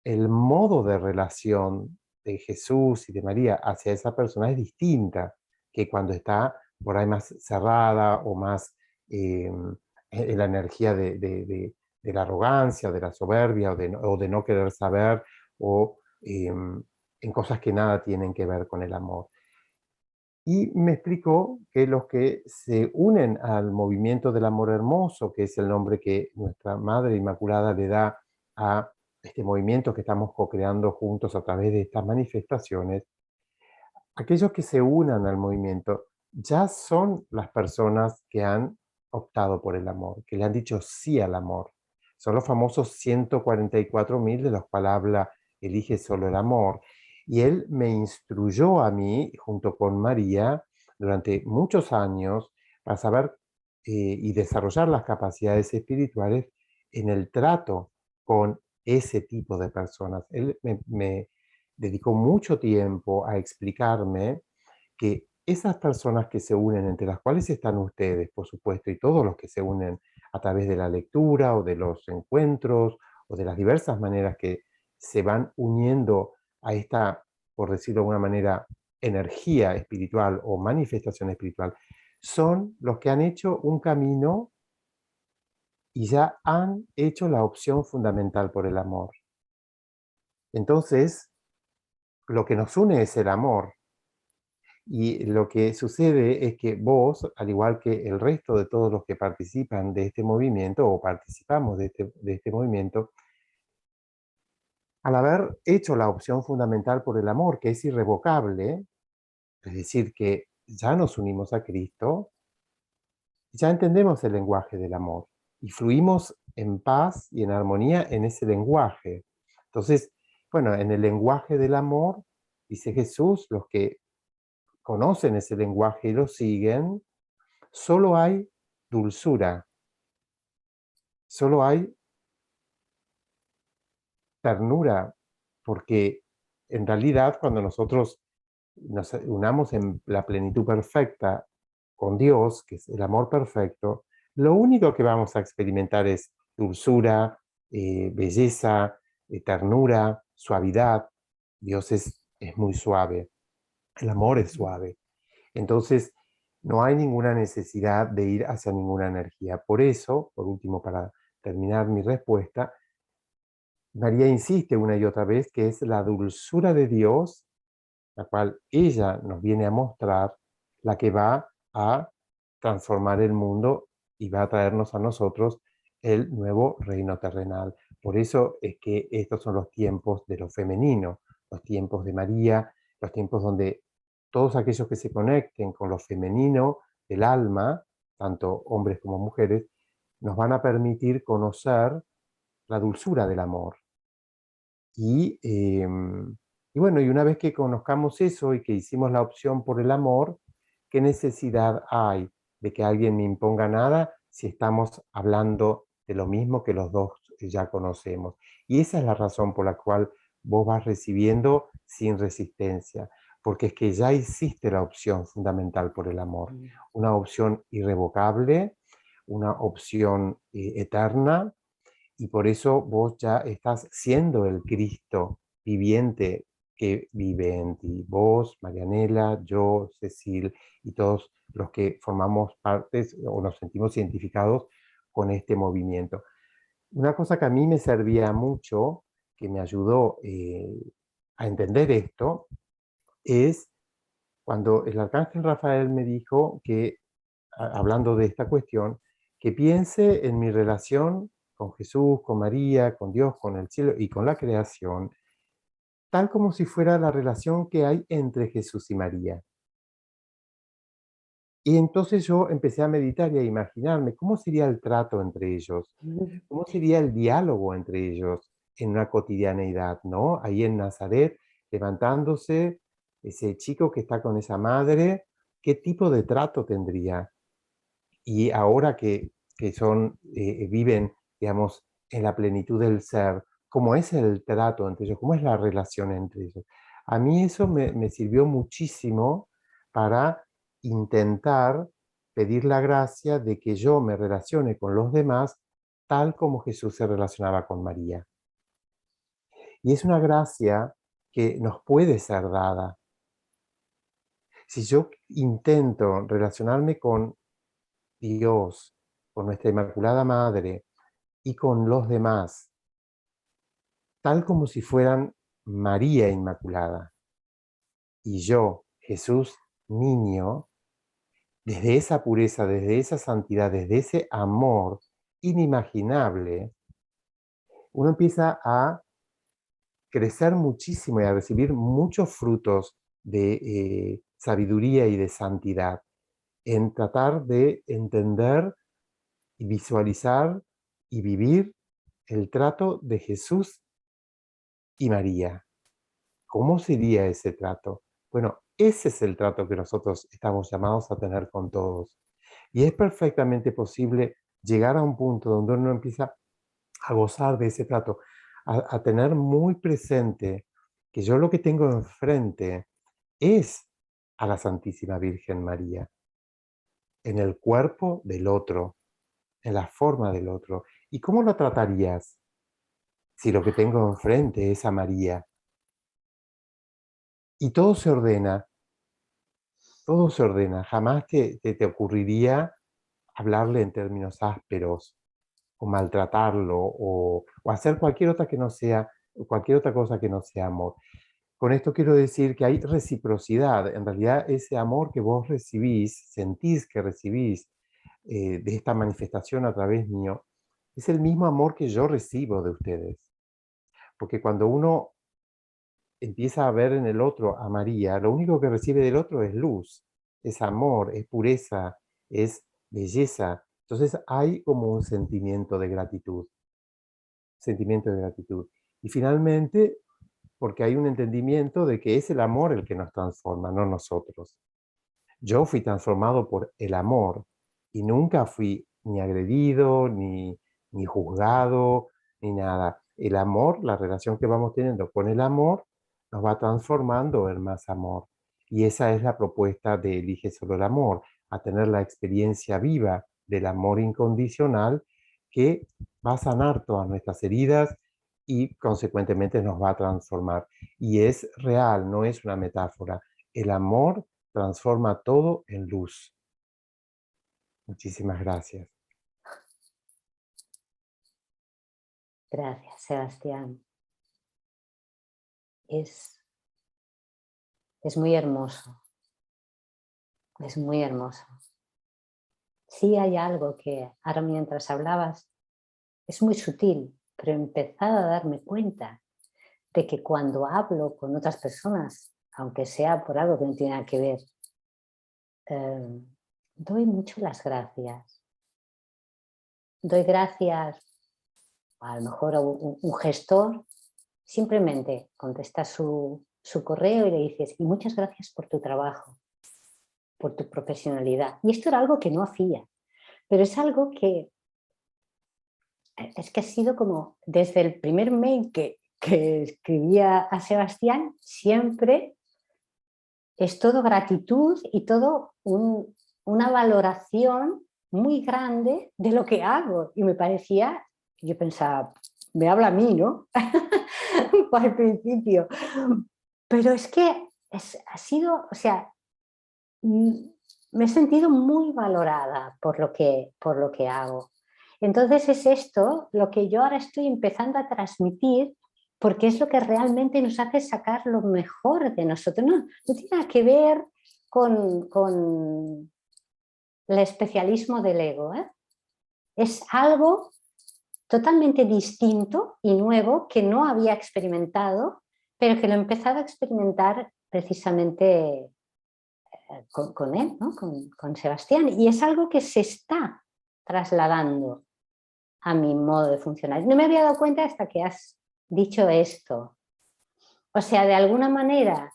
el modo de relación de Jesús y de María hacia esa persona es distinta que cuando está por ahí más cerrada o más en la energía de la arrogancia, de la soberbia o de no querer saber o en cosas que nada tienen que ver con el amor. Y me explicó que los que se unen al movimiento del amor hermoso, que es el nombre que nuestra Madre Inmaculada le da a este movimiento que estamos co-creando juntos a través de estas manifestaciones, aquellos que se unan al movimiento ya son las personas que han optado por el amor, que le han dicho sí al amor. Son los famosos 144.000 de los cuales habla Elige solo el amor. Y él me instruyó a mí, junto con María, durante muchos años, para saber y desarrollar las capacidades espirituales en el trato con ese tipo de personas. Él me dedicó mucho tiempo a explicarme que esas personas que se unen, entre las cuales están ustedes, por supuesto, y todos los que se unen a través de la lectura o de los encuentros o de las diversas maneras que se van uniendo a esta, por decirlo de alguna manera, energía espiritual o manifestación espiritual, son los que han hecho un camino y ya han hecho la opción fundamental por el amor. Entonces, lo que nos une es el amor. Y lo que sucede es que vos, al igual que el resto de todos los que participan de este movimiento o participamos de este movimiento, al haber hecho la opción fundamental por el amor, que es irrevocable, es decir, que ya nos unimos a Cristo, ya entendemos el lenguaje del amor y fluimos en paz y en armonía en ese lenguaje. Entonces, bueno, en el lenguaje del amor, dice Jesús, los que conocen ese lenguaje y lo siguen, solo hay dulzura, solo hay ternura, porque en realidad cuando nosotros nos unamos en la plenitud perfecta con Dios, que es el amor perfecto, lo único que vamos a experimentar es dulzura, belleza, ternura, suavidad. Dios es muy suave, el amor es suave. Entonces, no hay ninguna necesidad de ir hacia ninguna energía. Por eso, por último, para terminar mi respuesta, María insiste una y otra vez que es la dulzura de Dios, la cual ella nos viene a mostrar, la que va a transformar el mundo y va a traernos a nosotros el nuevo reino terrenal. Por eso es que estos son los tiempos de lo femenino, los tiempos de María, los tiempos donde todos aquellos que se conecten con lo femenino del alma, tanto hombres como mujeres, nos van a permitir conocer la dulzura del amor. Y bueno, y una vez que conozcamos eso y que hicimos la opción por el amor, ¿qué necesidad hay de que alguien me imponga nada si estamos hablando de lo mismo que los dos ya conocemos? Y esa es la razón por la cual vos vas recibiendo sin resistencia, porque es que ya hiciste la opción fundamental por el amor, una opción irrevocable, una opción eterna, y por eso vos ya estás siendo el Cristo viviente que vive en ti. Vos, Marianela, yo, Cecil y todos los que formamos partes o nos sentimos identificados con este movimiento. Una cosa que a mí me servía mucho, que me ayudó a entender esto, es cuando el arcángel Rafael me dijo que, hablando de esta cuestión, que piense en mi relación con Jesús, con María, con Dios, con el cielo y con la creación, tal como si fuera la relación que hay entre Jesús y María. Y entonces yo empecé a meditar y a imaginarme cómo sería el trato entre ellos, cómo sería el diálogo entre ellos en una cotidianeidad, ¿no? Ahí en Nazaret, levantándose, ese chico que está con esa madre, ¿qué tipo de trato tendría? Y ahora que son, viven, digamos, en la plenitud del ser, ¿cómo es el trato entre ellos? ¿Cómo es la relación entre ellos? A mí eso me sirvió muchísimo para intentar pedir la gracia de que yo me relacione con los demás tal como Jesús se relacionaba con María. Y es una gracia que nos puede ser dada. Si yo intento relacionarme con Dios, con nuestra Inmaculada Madre y con los demás, tal como si fueran María Inmaculada y yo, Jesús niño, desde esa pureza, desde esa santidad, desde ese amor inimaginable, uno empieza a crecer muchísimo y a recibir muchos frutos de sabiduría y de santidad en tratar de entender y visualizar y vivir el trato de Jesús y María. ¿Cómo sería ese trato? Bueno, ese es el trato que nosotros estamos llamados a tener con todos. Y es perfectamente posible llegar a un punto donde uno empieza a gozar de ese trato, a tener muy presente que yo lo que tengo enfrente es a la Santísima Virgen María, en el cuerpo del otro, en la forma del otro. ¿Y cómo lo tratarías si lo que tengo enfrente es a María? Y todo se ordena. Jamás te ocurriría hablarle en términos ásperos, o maltratarlo, o hacer cualquier otra cosa que no sea amor. Con esto quiero decir que hay reciprocidad. En realidad, ese amor que vos recibís, sentís que recibís de esta manifestación a través mío, es el mismo amor que yo recibo de ustedes. Porque cuando uno empieza a ver en el otro a María, lo único que recibe del otro es luz, es amor, es pureza, es belleza. Entonces hay como un sentimiento de gratitud, sentimiento de gratitud. Y finalmente, porque hay un entendimiento de que es el amor el que nos transforma, no nosotros. Yo fui transformado por el amor, y nunca fui ni agredido, ni juzgado, ni nada. El amor, la relación que vamos teniendo con el amor, nos va transformando en más amor. Y esa es la propuesta de Elige Solo el Amor, a tener la experiencia viva del amor incondicional que va a sanar todas nuestras heridas y consecuentemente nos va a transformar. Y es real, no es una metáfora. El amor transforma todo en luz. Muchísimas gracias. Gracias, Sebastián. Es muy hermoso. Es muy hermoso. Sí hay algo que ahora mientras hablabas es muy sutil, pero he empezado a darme cuenta de que cuando hablo con otras personas, aunque sea por algo que no tiene nada que ver, doy mucho las gracias. Doy gracias a lo mejor a un gestor, simplemente contesta su correo y le dices, y muchas gracias por tu trabajo, por tu profesionalidad. Y esto era algo que no hacía, pero es algo que es que ha sido como desde el primer mail que escribía a Sebastián, siempre es todo gratitud y todo una valoración muy grande de lo que hago. Y me parecía, yo pensaba, me habla a mí, ¿no? Al principio. Pero es que ha sido, o sea, me he sentido muy valorada por lo que hago. Entonces es esto lo que yo ahora estoy empezando a transmitir, porque es lo que realmente nos hace sacar lo mejor de nosotros. No tiene nada que ver con el especialismo del ego, ¿eh? Es algo totalmente distinto y nuevo que no había experimentado, pero que lo he empezado a experimentar precisamente con él, ¿no? con Sebastián, y es algo que se está trasladando a mi modo de funcionar. No me había dado cuenta hasta que has dicho esto. O sea, de alguna manera,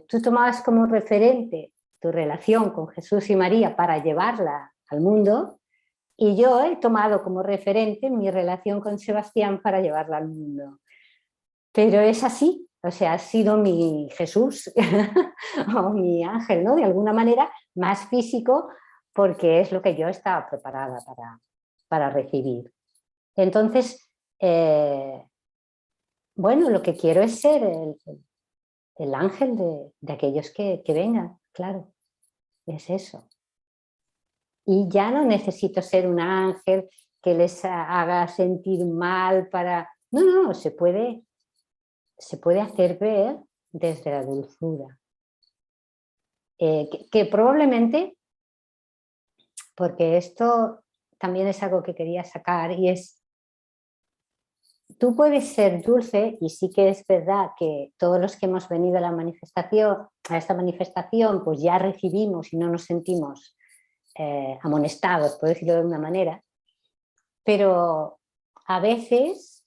tú tomabas como referente tu relación con Jesús y María para llevarla al mundo, y yo he tomado como referente mi relación con Sebastián para llevarla al mundo. Pero es así, o sea, ha sido mi Jesús o mi ángel, ¿no? De alguna manera más físico, porque es lo que yo estaba preparada para recibir. Entonces, bueno, lo que quiero es ser el ángel de aquellos que vengan, claro, es eso. Y ya no necesito ser un ángel que les haga sentir mal para... No, se puede hacer ver desde la dulzura. Que probablemente, porque esto también es algo que quería sacar, y es, tú puedes ser dulce, y sí que es verdad que todos los que hemos venido a esta manifestación, pues ya recibimos y no nos sentimos amonestados, por decirlo de una manera, pero a veces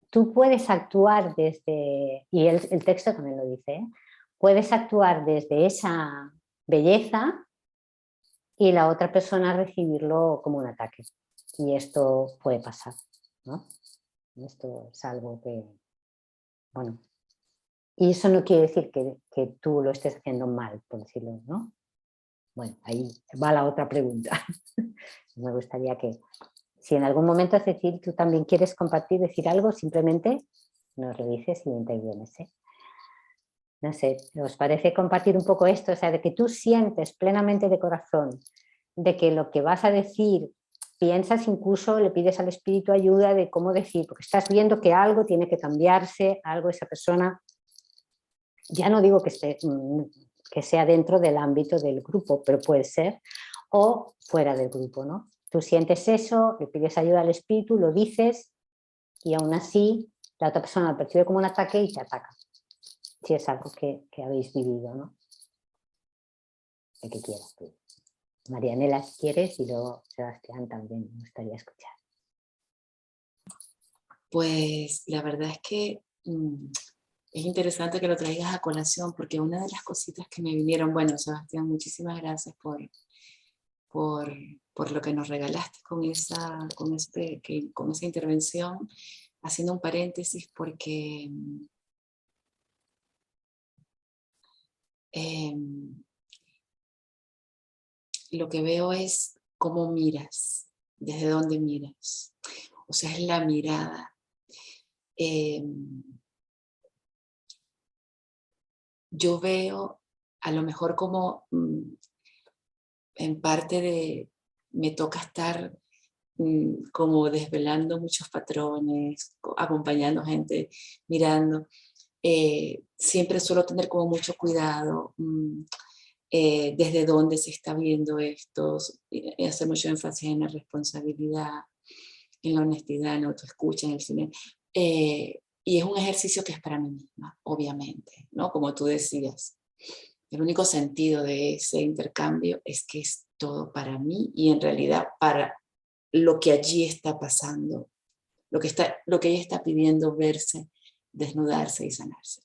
tú puedes actuar desde, y el texto también lo dice, puedes actuar desde esa belleza y la otra persona recibirlo como un ataque. Y esto puede pasar, ¿no? Esto es algo que, bueno, y eso no quiere decir que tú lo estés haciendo mal, por decirlo, ¿no? Bueno, ahí va la otra pregunta. Me gustaría que, si en algún momento, Cecil, tú también quieres compartir, decir algo, simplemente nos lo dices y intervienes, ¿eh? No sé, ¿os parece compartir un poco esto? O sea, de que tú sientes plenamente de corazón, de que lo que vas a decir, piensas, incluso le pides al espíritu ayuda de cómo decir, porque estás viendo que algo tiene que cambiarse, algo esa persona, ya no digo que sea dentro del ámbito del grupo, pero puede ser, o fuera del grupo, ¿no? Tú sientes eso, le pides ayuda al espíritu, lo dices, y aún así la otra persona lo percibe como un ataque y te ataca. Si es algo que habéis vivido, ¿no? El que quieras tú. Marianela, si quieres, y luego Sebastián también me gustaría escuchar. Pues la verdad es que es interesante que lo traigas a colación, porque una de las cositas que me vinieron, bueno, Sebastián, muchísimas gracias por por lo que nos regalaste con esa intervención, haciendo un paréntesis porque lo que veo es cómo miras, desde dónde miras. O sea, es la mirada. Yo veo a lo mejor como en parte me toca estar como desvelando muchos patrones, acompañando gente, mirando. Siempre suelo tener como mucho cuidado desde dónde se está viendo esto, hacer mucho énfasis en la responsabilidad, en la honestidad, en la autoescucha, en el silencio. Y es un ejercicio que es para mí misma, obviamente, ¿no? Como tú decías. El único sentido de ese intercambio es que es todo para mí y en realidad para lo que allí está pasando, lo que ella está pidiendo verse, desnudarse y sanarse.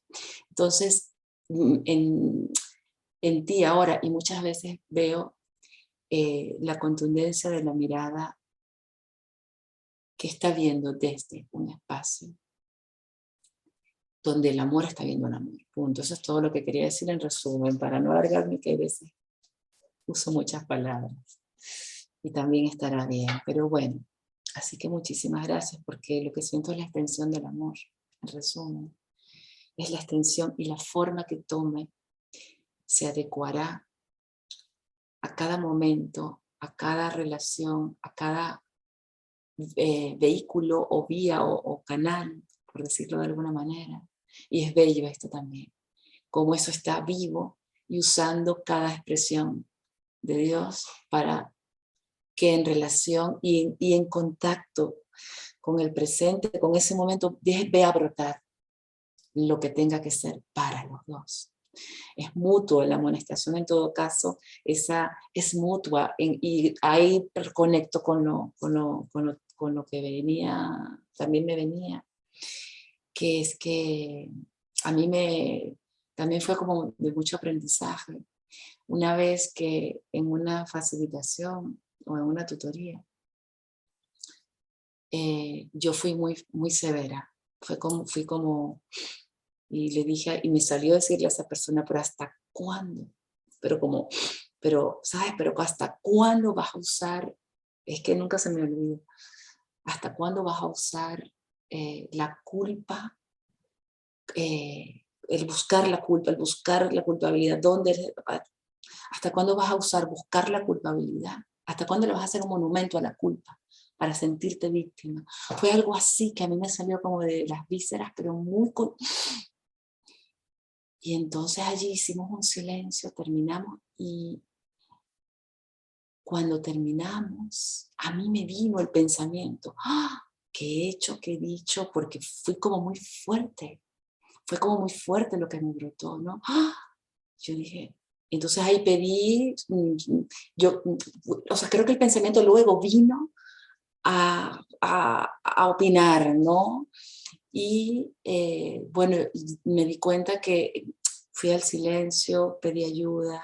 Entonces, en ti ahora, y muchas veces veo la contundencia de la mirada que está viendo desde un espacio donde el amor está viendo el amor. Punto. Eso es todo lo que quería decir en resumen, para no alargarme, que a veces uso muchas palabras. Y también estará bien. Pero bueno, así que muchísimas gracias, porque lo que siento es la extensión del amor, en resumen. Es la extensión y la forma que tome se adecuará a cada momento, a cada relación, a cada vehículo o vía o canal, por decirlo de alguna manera. Y es bello esto también, cómo eso está vivo y usando cada expresión de Dios para que en relación y en contacto con el presente, con ese momento, vea brotar lo que tenga que ser para los dos. Es mutuo, la amonestación en todo caso, esa es mutua, y ahí conecto con lo que venía, también me venía, que es que a mí también fue como de mucho aprendizaje. Una vez que en una facilitación o en una tutoría, yo fui muy severa, fui como, y le dije, y me salió decirle a esa persona, pero ¿hasta cuándo? ¿Sabes? Pero ¿hasta cuándo vas a usar? Es que nunca se me olvida. ¿Hasta cuándo vas a usar la culpa? El buscar la culpa, el buscar la culpabilidad. ¿Hasta cuándo vas a usar buscar la culpabilidad? ¿Hasta cuándo le vas a hacer un monumento a la culpa para sentirte víctima? Fue algo así que a mí me salió como de las vísceras, pero muy... Y entonces allí hicimos un silencio, terminamos, y cuando terminamos, a mí me vino el pensamiento, ¡ah! ¿Qué he hecho? ¿Qué he dicho? Porque fue como muy fuerte lo que me brotó, ¿no? ¡Ah! Yo dije, entonces ahí pedí, o sea, creo que el pensamiento luego vino a opinar, ¿no? Y bueno, me di cuenta que fui al silencio, pedí ayuda.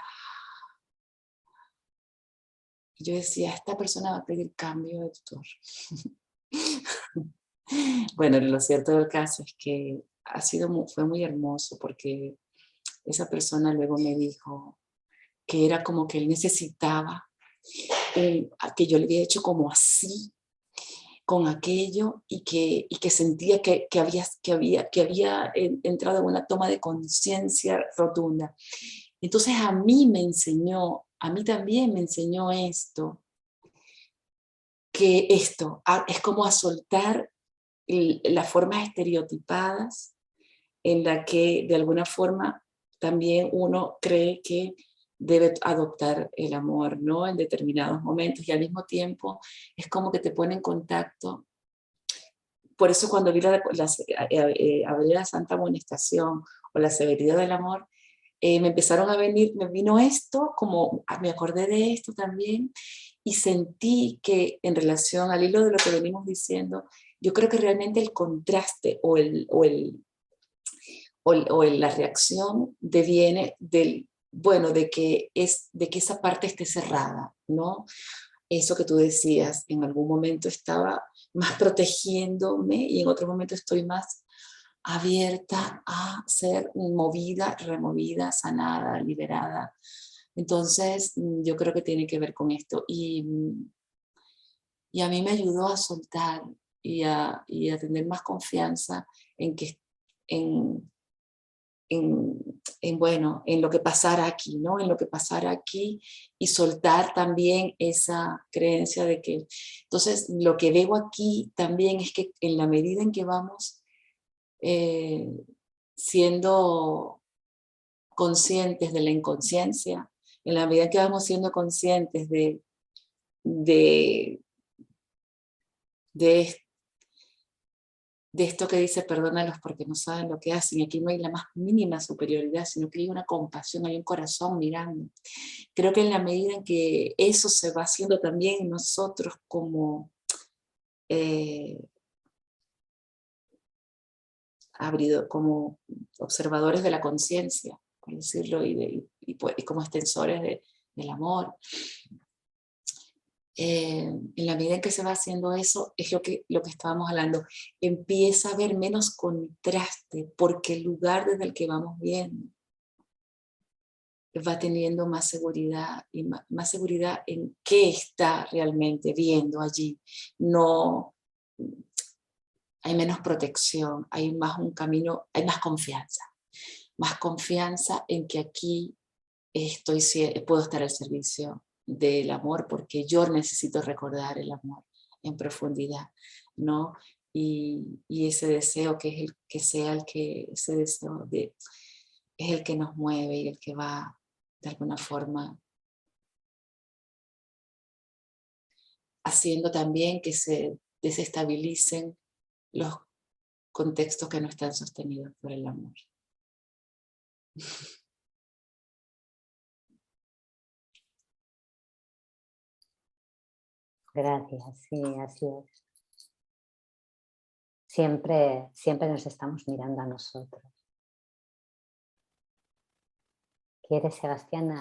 Y yo decía, esta persona va a pedir cambio de tutor. Bueno, lo cierto del caso es que fue muy hermoso, porque esa persona luego me dijo que era como que él necesitaba que yo le había hecho como así, con aquello, y que sentía que había entrado en una toma de conciencia rotunda. Entonces a mí también me enseñó esto, que esto es como a soltar las formas estereotipadas en la que de alguna forma también uno cree que debe adoptar el amor, ¿no? En determinados momentos, y al mismo tiempo es como que te pone en contacto. Por eso cuando vi hablé de la Santa Amonestación o la severidad del amor, me vino esto, como me acordé de esto también, y sentí que en relación al hilo de lo que venimos diciendo, yo creo que realmente el contraste o la reacción deviene bueno, de que esa parte esté cerrada, ¿no? Eso que tú decías, en algún momento estaba más protegiéndome y en otro momento estoy más abierta a ser movida, removida, sanada, liberada. Entonces, yo creo que tiene que ver con esto. Y a mí me ayudó a soltar y a tener más confianza en que, en, bueno, en lo que pasara aquí, ¿no? En lo que pasara aquí y soltar también esa creencia de que, entonces, lo que veo aquí también es que en la medida en que vamos siendo conscientes de la inconsciencia, en la medida en que vamos siendo conscientes de, de esto que dice perdónalos porque no saben lo que hacen, y aquí no hay la más mínima superioridad, sino que hay una compasión, hay un corazón mirando. Creo que en la medida en que eso se va haciendo también nosotros como como observadores de la conciencia, por decirlo, y como extensores del amor, en la medida en que se va haciendo eso, es lo que estábamos hablando, empieza a haber menos contraste, porque el lugar desde el que vamos viendo va teniendo más seguridad, y más seguridad en qué está realmente viendo allí. No, hay menos protección, hay más un camino, hay más confianza en que aquí puedo estar al servicio del amor, porque yo necesito recordar el amor en profundidad, ¿no? Y ese deseo ese deseo es el que nos mueve y el que va de alguna forma haciendo también que se desestabilicen los contextos que no están sostenidos por el amor. Gracias, sí, así es. Siempre nos estamos mirando a nosotros. ¿Quieres, Sebastián,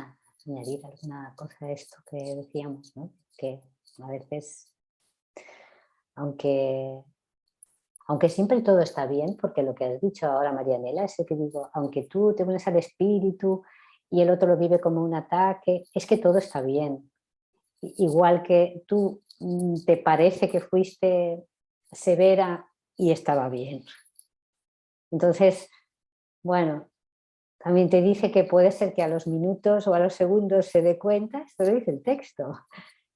añadir alguna cosa a esto que decíamos, ¿no? Que a veces, aunque siempre todo está bien, porque lo que has dicho ahora, Marianela, es que digo, aunque tú te unes al espíritu y el otro lo vive como un ataque, es que todo está bien. Igual que tú te parece que fuiste severa y estaba bien. Entonces, bueno, también te dice que puede ser que a los minutos o a los segundos se dé cuenta, esto lo dice el texto,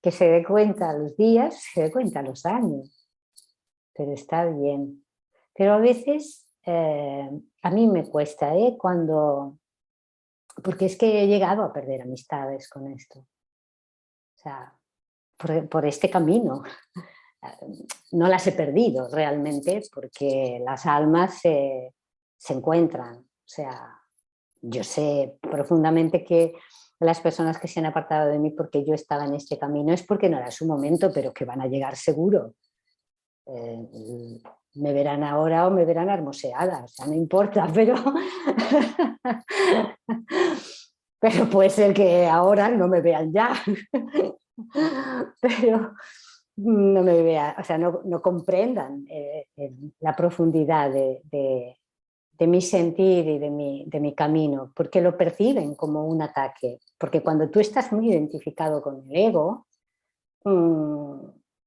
que se dé cuenta a los días, se dé cuenta a los años, pero está bien. Pero a veces a mí me cuesta, porque es que he llegado a perder amistades con esto. O sea, por este camino. No las he perdido realmente porque las almas se encuentran. O sea, yo sé profundamente que las personas que se han apartado de mí porque yo estaba en este camino es porque no era su momento, pero que van a llegar seguro. Me verán ahora o me verán hermoseada, o sea, no importa, pero puede ser que ahora no me vean ya. Pero no me vean, o sea, no comprendan la profundidad de mi sentir y de mi camino, porque lo perciben como un ataque. Porque cuando tú estás muy identificado con el ego,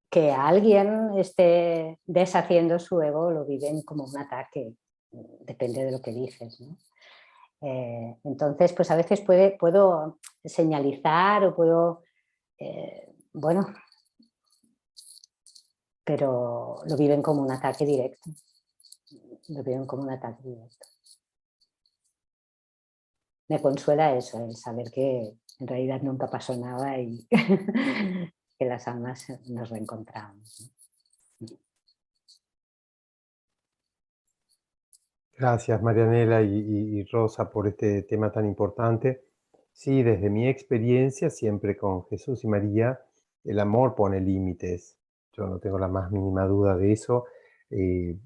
que alguien esté deshaciendo su ego lo viven como un ataque, depende de lo que dices, ¿no? Entonces, pues a veces puedo señalizar o puedo, bueno, pero lo viven como un ataque directo. Lo viven como un ataque directo. Me consuela eso, el saber que en realidad nunca pasó nada y que las almas nos reencontramos, ¿no? Gracias, Marianela y Rosa, por este tema tan importante. Sí, desde mi experiencia, siempre con Jesús y María, el amor pone límites. Yo no tengo la más mínima duda de eso. Y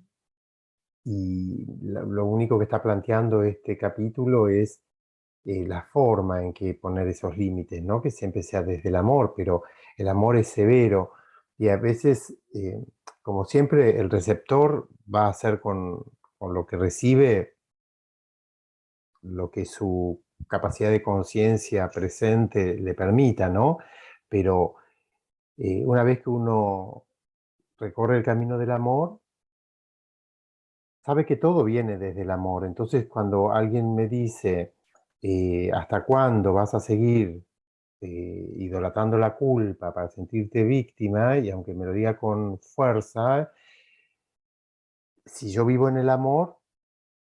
lo único que está planteando este capítulo es la forma en que poner esos límites, ¿no? Que siempre sea desde el amor, pero el amor es severo y a veces, como siempre, el receptor va a hacer con lo que recibe lo que su capacidad de conciencia presente le permita, ¿no? Pero una vez que uno recorre el camino del amor, sabe que todo viene desde el amor. Entonces, cuando alguien me dice, ¿hasta cuándo vas a seguir idolatrando la culpa para sentirte víctima? Y aunque me lo diga con fuerza, si yo vivo en el amor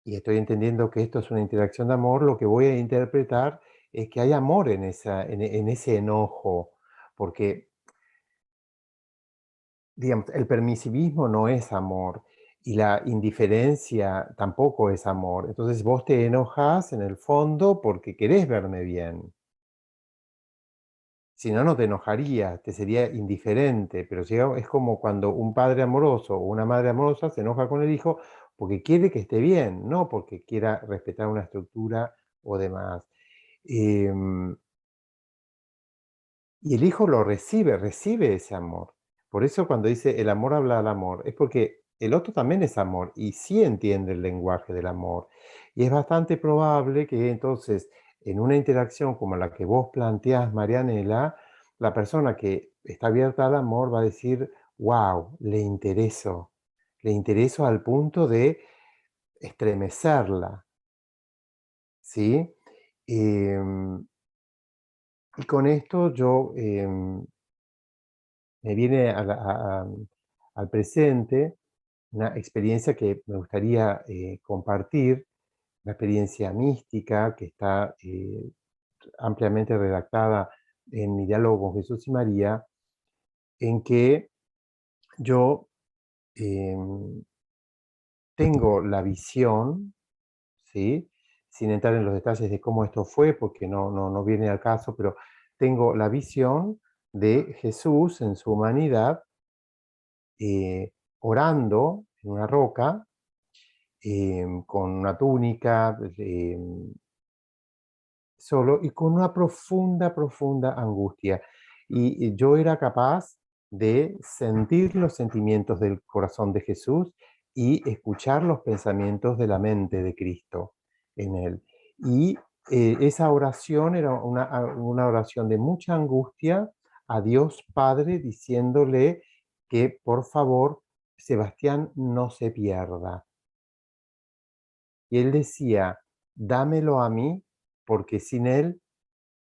y estoy entendiendo que esto es una interacción de amor, lo que voy a interpretar es que hay amor en ese enojo, porque digamos, el permisivismo no es amor y la indiferencia tampoco es amor. Entonces vos te enojas en el fondo porque querés verme bien. Si no, no te enojarías, te sería indiferente. Pero si es como cuando un padre amoroso o una madre amorosa se enoja con el hijo porque quiere que esté bien, no porque quiera respetar una estructura o demás. Em, Y el hijo lo recibe ese amor. Por eso cuando dice el amor habla al amor, es porque el otro también es amor y sí entiende el lenguaje del amor. Y es bastante probable que entonces en una interacción como la que vos planteás, Marianela, la persona que está abierta al amor va a decir, wow, le intereso al punto de estremecerla, ¿sí? Em, y con esto yo me viene al presente una experiencia que me gustaría compartir, una experiencia mística que está ampliamente redactada en mi diálogo con Jesús y María, en que yo tengo la visión, ¿sí? Sin entrar en los detalles de cómo esto fue, porque no viene al caso, pero tengo la visión de Jesús en su humanidad orando en una roca, con una túnica, solo y con una profunda, profunda angustia. Y yo era capaz de sentir los sentimientos del corazón de Jesús y escuchar los pensamientos de la mente de Cristo en él. Y esa oración era una oración de mucha angustia a Dios Padre, diciéndole que por favor Sebastián no se pierda. Y él decía, dámelo a mí, porque sin él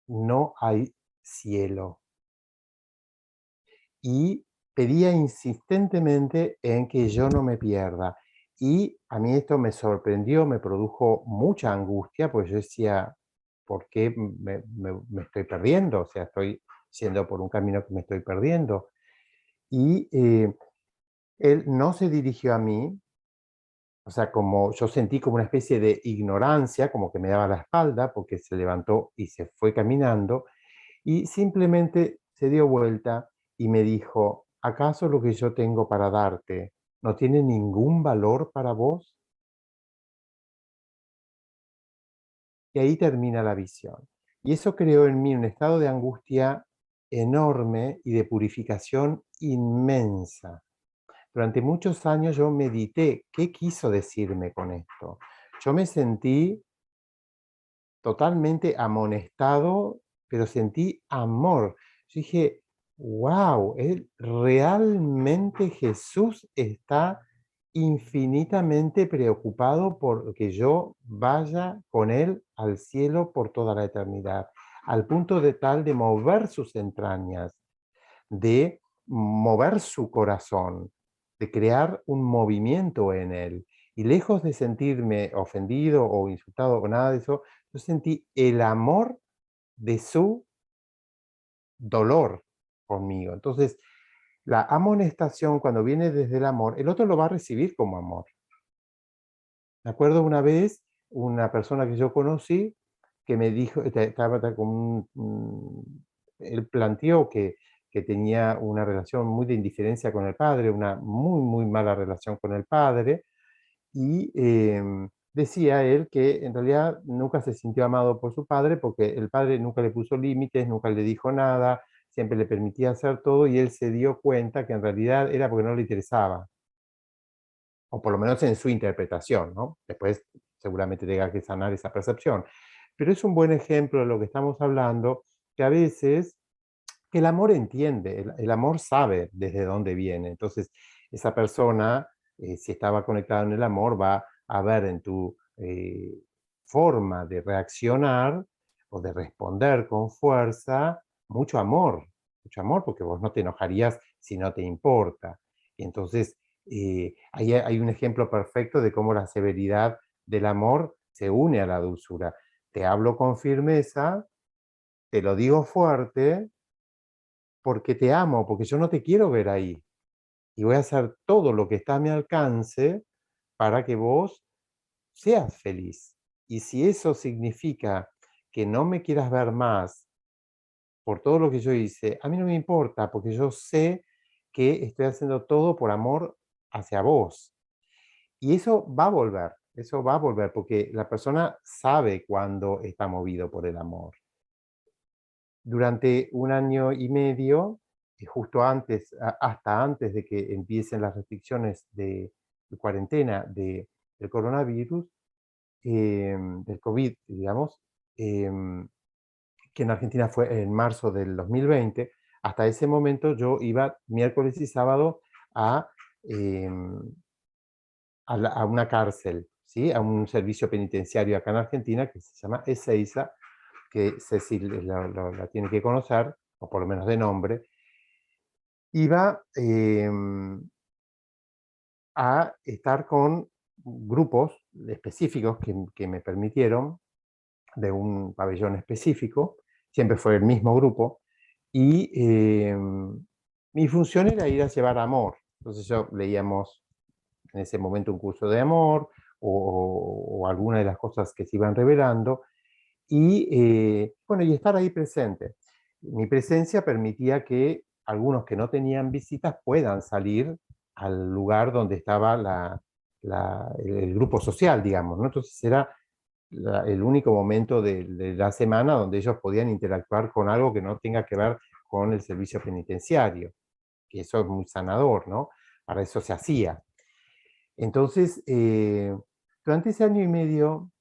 no hay cielo. Y pedía insistentemente en que yo no me pierda. Y a mí esto me sorprendió, me produjo mucha angustia, pues yo decía, ¿por qué me estoy perdiendo? O sea, estoy yendo por un camino que me estoy perdiendo. Y él no se dirigió a mí, o sea, como yo sentí como una especie de ignorancia, como que me daba la espalda, porque se levantó y se fue caminando, y simplemente se dio vuelta y me dijo, ¿acaso lo que yo tengo para darte no tiene ningún valor para vos? Y ahí termina la visión. Y eso creó en mí un estado de angustia enorme y de purificación inmensa. Durante muchos años yo medité, ¿qué quiso decirme con esto? Yo me sentí totalmente amonestado, pero sentí amor. Yo dije, wow, realmente Jesús está infinitamente preocupado por que yo vaya con Él al cielo por toda la eternidad, al punto de tal de mover sus entrañas, de mover su corazón, de crear un movimiento en Él. Y lejos de sentirme ofendido o insultado o nada de eso, yo sentí el amor de su dolor conmigo. Entonces, la amonestación cuando viene desde el amor, el otro lo va a recibir como amor. Me acuerdo una vez, una persona que yo conocí, que me dijo, estaba con él planteó que tenía una relación muy de indiferencia con el padre, una muy, muy mala relación con el padre, y decía él que en realidad nunca se sintió amado por su padre porque el padre nunca le puso límites, nunca le dijo nada, siempre le permitía hacer todo y él se dio cuenta que en realidad era porque no le interesaba, o por lo menos en su interpretación, ¿no? Después seguramente tenga que sanar esa percepción. Pero es un buen ejemplo de lo que estamos hablando, que a veces el amor entiende, el amor sabe desde dónde viene. Entonces, esa persona, si estaba conectada en el amor, va a ver en tu forma de reaccionar o de responder con fuerza mucho amor, porque vos no te enojarías si no te importa. Y entonces, ahí hay un ejemplo perfecto de cómo la severidad del amor se une a la dulzura. Te hablo con firmeza, te lo digo fuerte, porque te amo, porque yo no te quiero ver ahí. Y voy a hacer todo lo que está a mi alcance para que vos seas feliz. Y si eso significa que no me quieras ver más por todo lo que yo hice, a mí no me importa, porque yo sé que estoy haciendo todo por amor hacia vos. Y eso va a volver, porque la persona sabe cuando está movido por el amor. Durante 1 año y medio, justo antes, hasta antes de que empiecen las restricciones de cuarentena del coronavirus, del COVID, digamos, que en Argentina fue en marzo del 2020, hasta ese momento yo iba miércoles y sábado a, em, a una cárcel, ¿sí? A un servicio penitenciario acá en Argentina que se llama Ezeiza, que Cecil la tiene que conocer, o por lo menos de nombre. Iba a estar con grupos específicos que me permitieron, de un pabellón específico, siempre fue el mismo grupo, y mi función era ir a llevar amor. Entonces yo leíamos en ese momento un curso de amor o alguna de las cosas que se iban revelando, y bueno, y estar ahí presente. Mi presencia permitía que algunos que no tenían visitas puedan salir al lugar donde estaba el grupo social, digamos, ¿no? Entonces era el único momento de la semana donde ellos podían interactuar con algo que no tenga que ver con el servicio penitenciario, que eso es muy sanador, ¿no? Para eso se hacía. Entonces, durante ese 1 año y medio,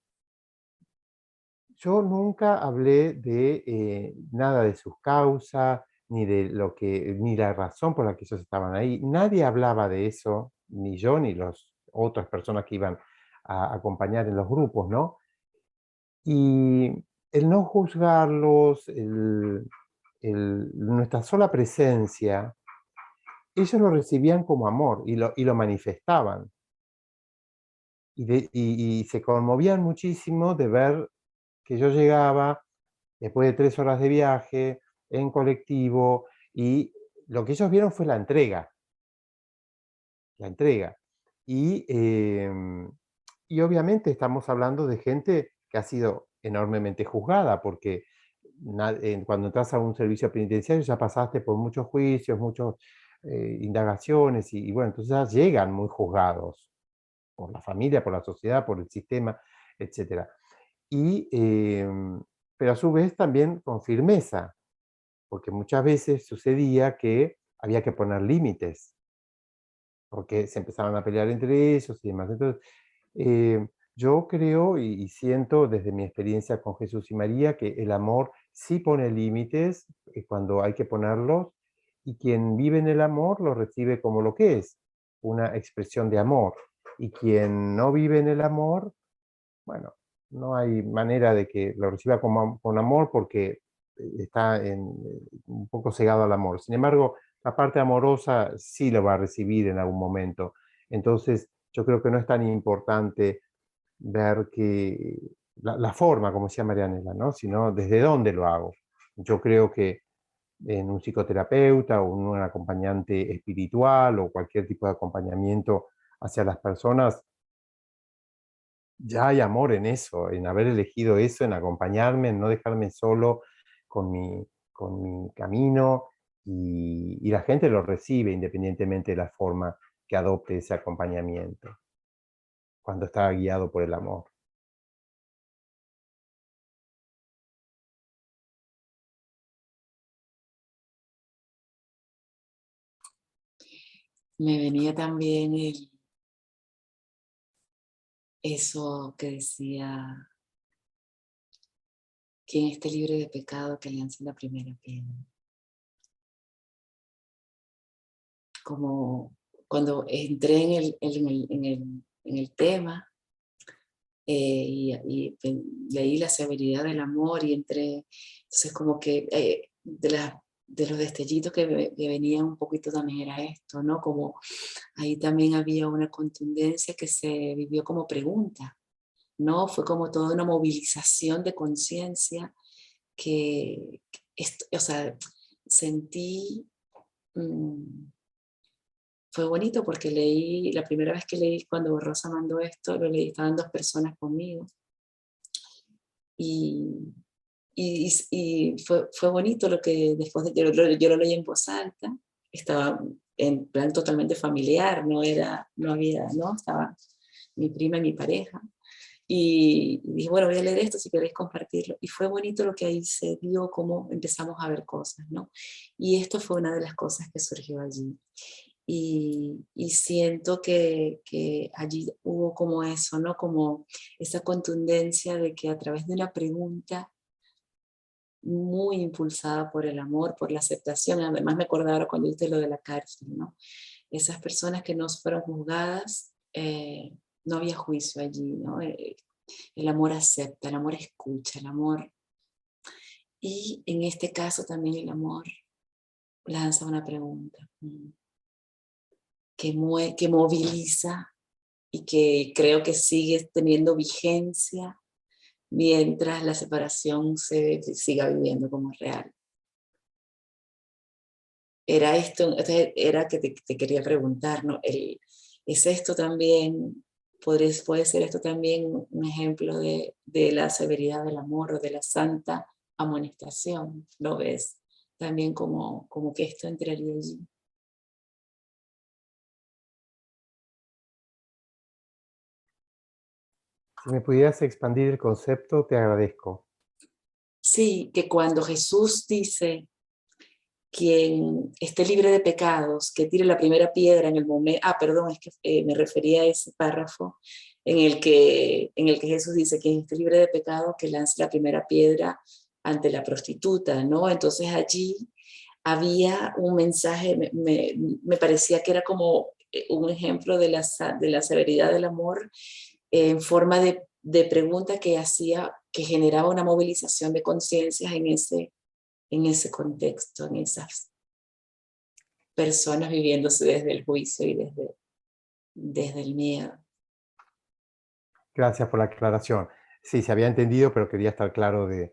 yo nunca hablé de nada de sus causas, ni la razón por la que ellos estaban ahí. Nadie hablaba de eso, ni yo ni las otras personas que iban a acompañar en los grupos, ¿no? Y el no juzgarlos, nuestra sola presencia, ellos lo recibían como amor y lo manifestaban. Y se conmovían muchísimo de ver que yo llegaba después de 3 horas de viaje, en colectivo, y lo que ellos vieron fue la entrega, la entrega. Y, y obviamente estamos hablando de gente que ha sido enormemente juzgada, porque cuando entras a un servicio penitenciario ya pasaste por muchos juicios, muchas indagaciones, y bueno, entonces ya llegan muy juzgados por la familia, por la sociedad, por el sistema, etc. Y, pero a su vez también con firmeza, porque muchas veces sucedía que había que poner límites, porque se empezaban a pelear entre ellos y demás. Entonces, yo creo y siento desde mi experiencia con Jesús y María que el amor sí pone límites cuando hay que ponerlos, y quien vive en el amor lo recibe como lo que es, una expresión de amor. Y quien no vive en el amor, bueno, no hay manera de que lo reciba con amor porque está un poco cegado al amor. Sin embargo, la parte amorosa sí lo va a recibir en algún momento. Entonces, yo creo que no es tan importante ver que la forma, como decía Marianela, ¿no? Sino desde dónde lo hago. Yo creo que en un psicoterapeuta o en un acompañante espiritual o cualquier tipo de acompañamiento hacia las personas, ya hay amor en eso, en haber elegido eso, en acompañarme, en no dejarme solo con mi camino, y la gente lo recibe independientemente de la forma que adopte ese acompañamiento. cuando está guiado por el amor. Me venía también eso que decía: quien esté libre de pecado, que lance la primera piedra. Como cuando entré en el tema y leí la severidad del amor y entré, entonces como que de los destellitos que venían un poquito también era esto, ¿no? Como ahí también había una contundencia que se vivió como pregunta, ¿no? Fue como toda una movilización de conciencia o sea, sentí, fue bonito porque leí, la primera vez que leí, cuando Rosa mandó esto, lo leí, estaban 2 personas conmigo. Y fue bonito lo que después yo lo leí en voz alta, estaba en plan totalmente familiar, no había, ¿no? Estaba mi prima y mi pareja. Y dije, bueno, voy a leer esto si queréis compartirlo. Y fue bonito lo que ahí se vio, cómo empezamos a ver cosas, ¿no? Y esto fue una de las cosas que surgió allí. Y siento que allí hubo como eso, ¿no? Como esa contundencia de que a través de una pregunta muy impulsada por el amor, por la aceptación, además me acordaba cuando dijiste lo de la cárcel, ¿no? Esas personas que no fueron juzgadas, no había juicio allí, ¿no? El amor acepta, el amor escucha, el amor. Y en este caso también el amor lanza una pregunta que moviliza y que creo que sigue teniendo vigencia mientras la separación se siga viviendo como real. Era esto, era que te quería preguntar, ¿no? ¿Es esto también, puede ser esto también un ejemplo de la severidad del amor o de la santa amonestación? ¿Lo ves también como que esto entraría allí? Si me pudieras expandir el concepto, te agradezco. Sí, que cuando Jesús dice: quien esté libre de pecados, que tire la primera piedra en el momento, perdón, es que me refería a ese párrafo en el que Jesús dice: quien esté libre de pecado, que lance la primera piedra ante la prostituta, ¿no? Entonces allí había un mensaje, me parecía que era como un ejemplo de la severidad del amor en forma de pregunta que hacía, que generaba una movilización de conciencias en ese contexto, en esas personas viviéndose desde el juicio y desde el miedo. Gracias por la aclaración. Sí, se había entendido, pero quería estar claro de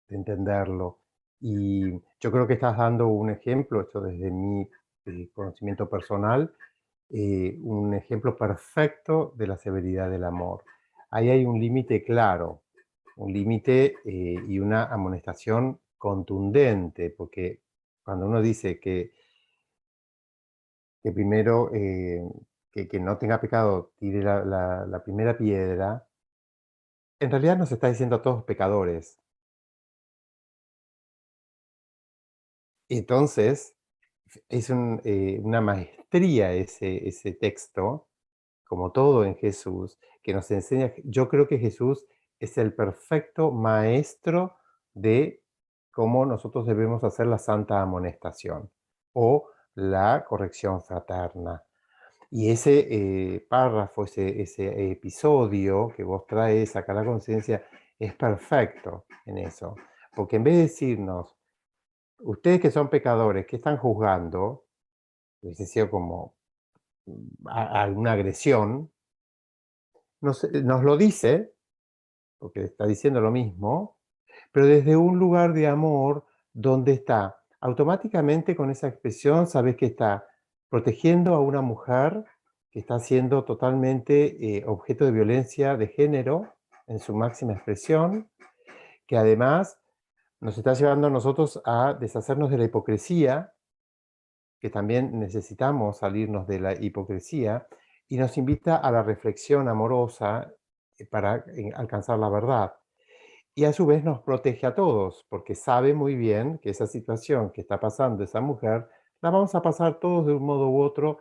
entenderlo. Y yo creo que estás dando un ejemplo, esto desde mi conocimiento personal, un ejemplo perfecto de la severidad del amor. Ahí hay un límite claro, un límite y una amonestación contundente, porque cuando uno dice que primero, que no tenga pecado, tire la primera piedra, en realidad nos está diciendo a todos pecadores. Entonces, es una maestría ese texto, como todo en Jesús, que nos enseña. Yo creo que Jesús es el perfecto maestro de cómo nosotros debemos hacer la santa amonestación o la corrección fraterna. Y ese párrafo, ese episodio que vos traes acá a la conciencia, es perfecto en eso. Porque en vez de decirnos, ustedes que son pecadores, ¿qué están juzgando? Hubiese sido como alguna agresión. Nos lo dice, porque está diciendo lo mismo, pero desde un lugar de amor donde está automáticamente con esa expresión, sabes que está protegiendo a una mujer que está siendo totalmente objeto de violencia de género en su máxima expresión, que además nos está llevando a nosotros a deshacernos de la hipocresía, que también necesitamos salirnos de la hipocresía. y nos invita a la reflexión amorosa para alcanzar la verdad. Y a su vez nos protege a todos, porque sabe muy bien que esa situación que está pasando esa mujer, la vamos a pasar todos de un modo u otro,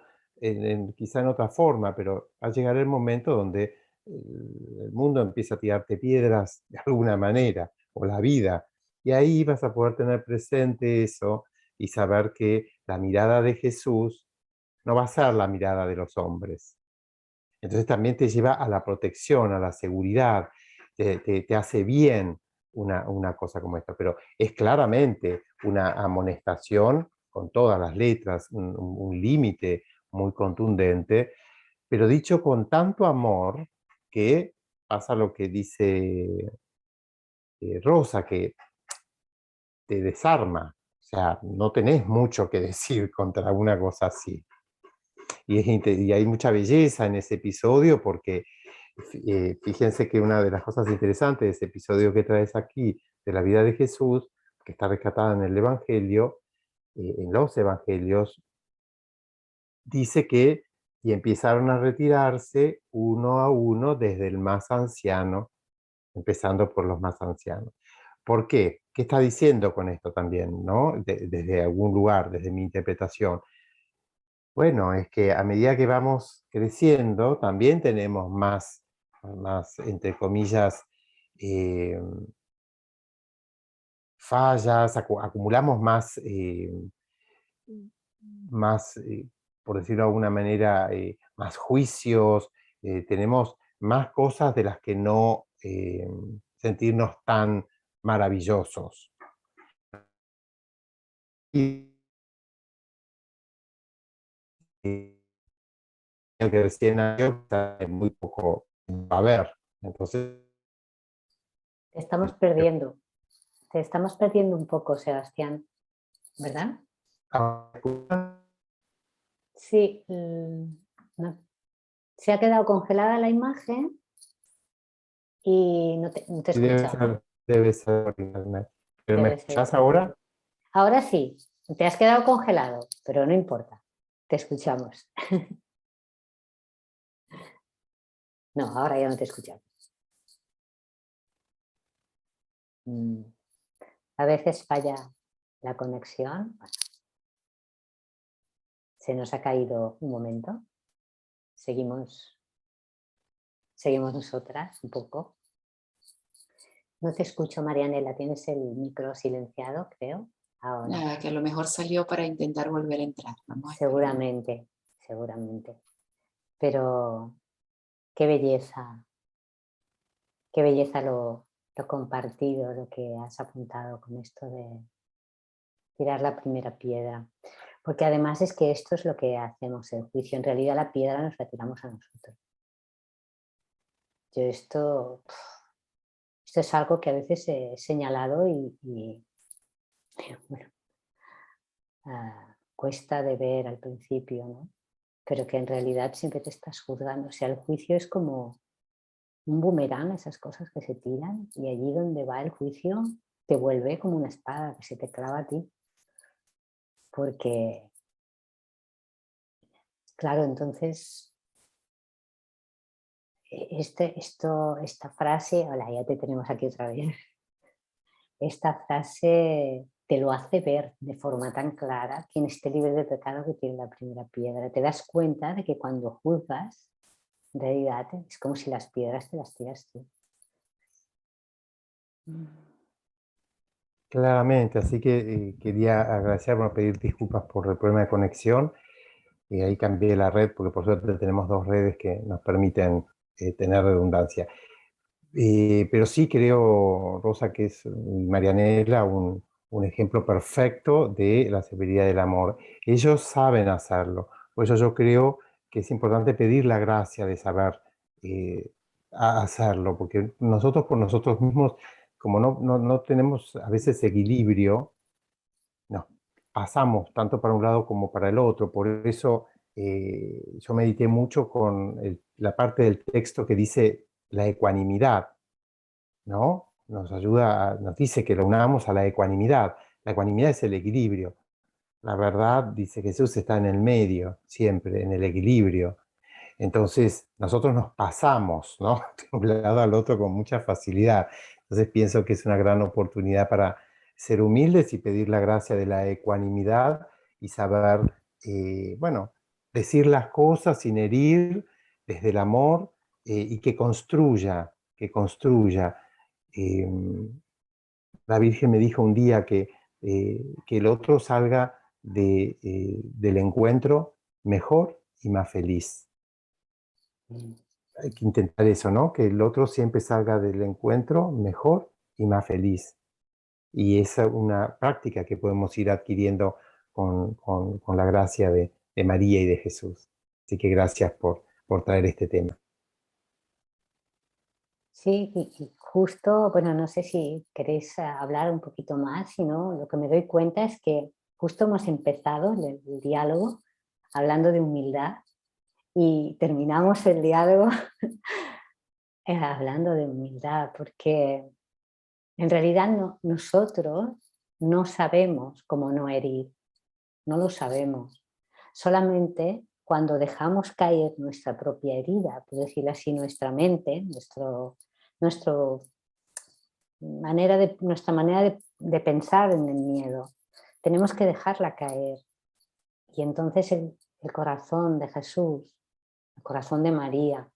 quizá en otra forma, pero va a llegar el momento donde el mundo empieza a tirarte piedras de alguna manera, o la vida. Y ahí vas a poder tener presente eso y saber que la mirada de Jesús no va a ser la mirada de los hombres. Entonces también te lleva a la protección, a la seguridad, te hace bien una cosa como esta, pero es claramente una amonestación con todas las letras, un límite muy contundente, pero dicho con tanto amor que pasa lo que dice Rosa, que te desarma, o sea, no tenés mucho que decir contra una cosa así. Y hay mucha belleza en ese episodio porque fíjense que una de las cosas interesantes de ese episodio que traes aquí de la vida de Jesús, que está rescatada en el Evangelio, en los Evangelios, dice que y empezaron a retirarse uno a uno desde el más anciano, empezando por los más ancianos. ¿Por qué? ¿Qué está diciendo con esto también, no? Desde algún lugar, desde mi interpretación. Bueno, es que a medida que vamos creciendo, también tenemos más entre comillas, eh, fallas, acumulamos más, por decirlo de alguna manera, más juicios, tenemos más cosas de las que no sentirnos tan maravillosos. Y el que recién nació, muy poco va a ver. Entonces, Te estamos perdiendo un poco, Sebastián, ¿verdad? Sí, no. Se ha quedado congelada la imagen y no te escuchamos. Debe ser por internet. ¿Pero me Debe ser. escuchás ahora? Ahora sí, te has quedado congelado, pero no importa, te escuchamos. No, ahora ya no te escuchamos. A veces falla la conexión. Bueno, se nos ha caído un momento. Seguimos nosotras un poco. No te escucho, Marianela, tienes el micro silenciado, creo. Ahora. Nada, que a lo mejor salió para intentar volver a entrar. Vamos seguramente. Pero qué belleza lo compartido, lo que has apuntado con esto de tirar la primera piedra. Porque además es que esto es lo que hacemos en juicio. En realidad la piedra nos la tiramos a nosotros. Yo esto es algo que a veces he señalado y bueno, cuesta de ver al principio, ¿no? Pero que en realidad siempre te estás juzgando. O sea, el juicio es como un boomerang, esas cosas que se tiran, y allí donde va el juicio te vuelve como una espada que se te clava a ti. Porque, claro, entonces, esta frase, hola, ya te tenemos aquí otra vez, esta frase te lo hace ver de forma tan clara: quien esté libre de pecado que tiene la primera piedra. Te das cuenta de que cuando juzgas, en realidad es como si las piedras te las tiras tú. Claramente, así que quería agradecer, bueno, pedir disculpas por el problema de conexión. Y ahí cambié la red porque por suerte tenemos dos redes que nos permiten tener redundancia. Pero sí creo, Rosa, que es Marianela un ejemplo perfecto de la severidad del amor. Ellos saben hacerlo. Por eso yo creo que es importante pedir la gracia de saber hacerlo, porque nosotros por nosotros mismos, como no tenemos a veces equilibrio, nos pasamos tanto para un lado como para el otro. Por eso yo medité mucho con la parte del texto que dice la ecuanimidad, ¿no? Nos dice que lo unamos a la ecuanimidad. La ecuanimidad es el equilibrio. La verdad, dice Jesús, está en el medio, siempre, en el equilibrio. Entonces, nosotros nos pasamos, ¿no? De un lado al otro con mucha facilidad. Entonces, pienso que es una gran oportunidad para ser humildes y pedir la gracia de la ecuanimidad y saber, bueno, decir las cosas sin herir, desde el amor, y que construya, que construya. La Virgen me dijo un día que el otro salga del encuentro mejor y más feliz. Hay que intentar eso, ¿no? Que el otro siempre salga del encuentro mejor y más feliz. Y es una práctica que podemos ir adquiriendo con la gracia de María y de Jesús. Así que gracias por traer este tema. Sí, y justo, bueno, no sé si queréis hablar un poquito más, sino lo que me doy cuenta es que justo hemos empezado el diálogo hablando de humildad y terminamos el diálogo hablando de humildad, porque en realidad nosotros no sabemos cómo no herir, no lo sabemos. Solamente cuando dejamos caer nuestra propia herida, por decirlo así, nuestra mente, nuestra manera de pensar en el miedo, tenemos que dejarla caer. Y entonces el corazón de Jesús, el corazón de María,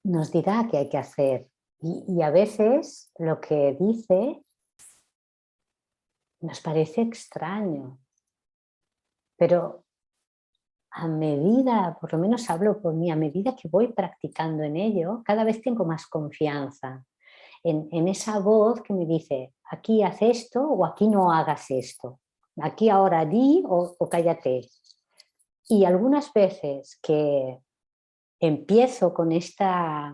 nos dirá qué hay que hacer. Y a veces lo que dice nos parece extraño, pero a medida, por lo menos hablo por mí, a medida que voy practicando en ello, cada vez tengo más confianza en esa voz que me dice, aquí haz esto o aquí no hagas esto, aquí ahora di o cállate. Y algunas veces que empiezo con esta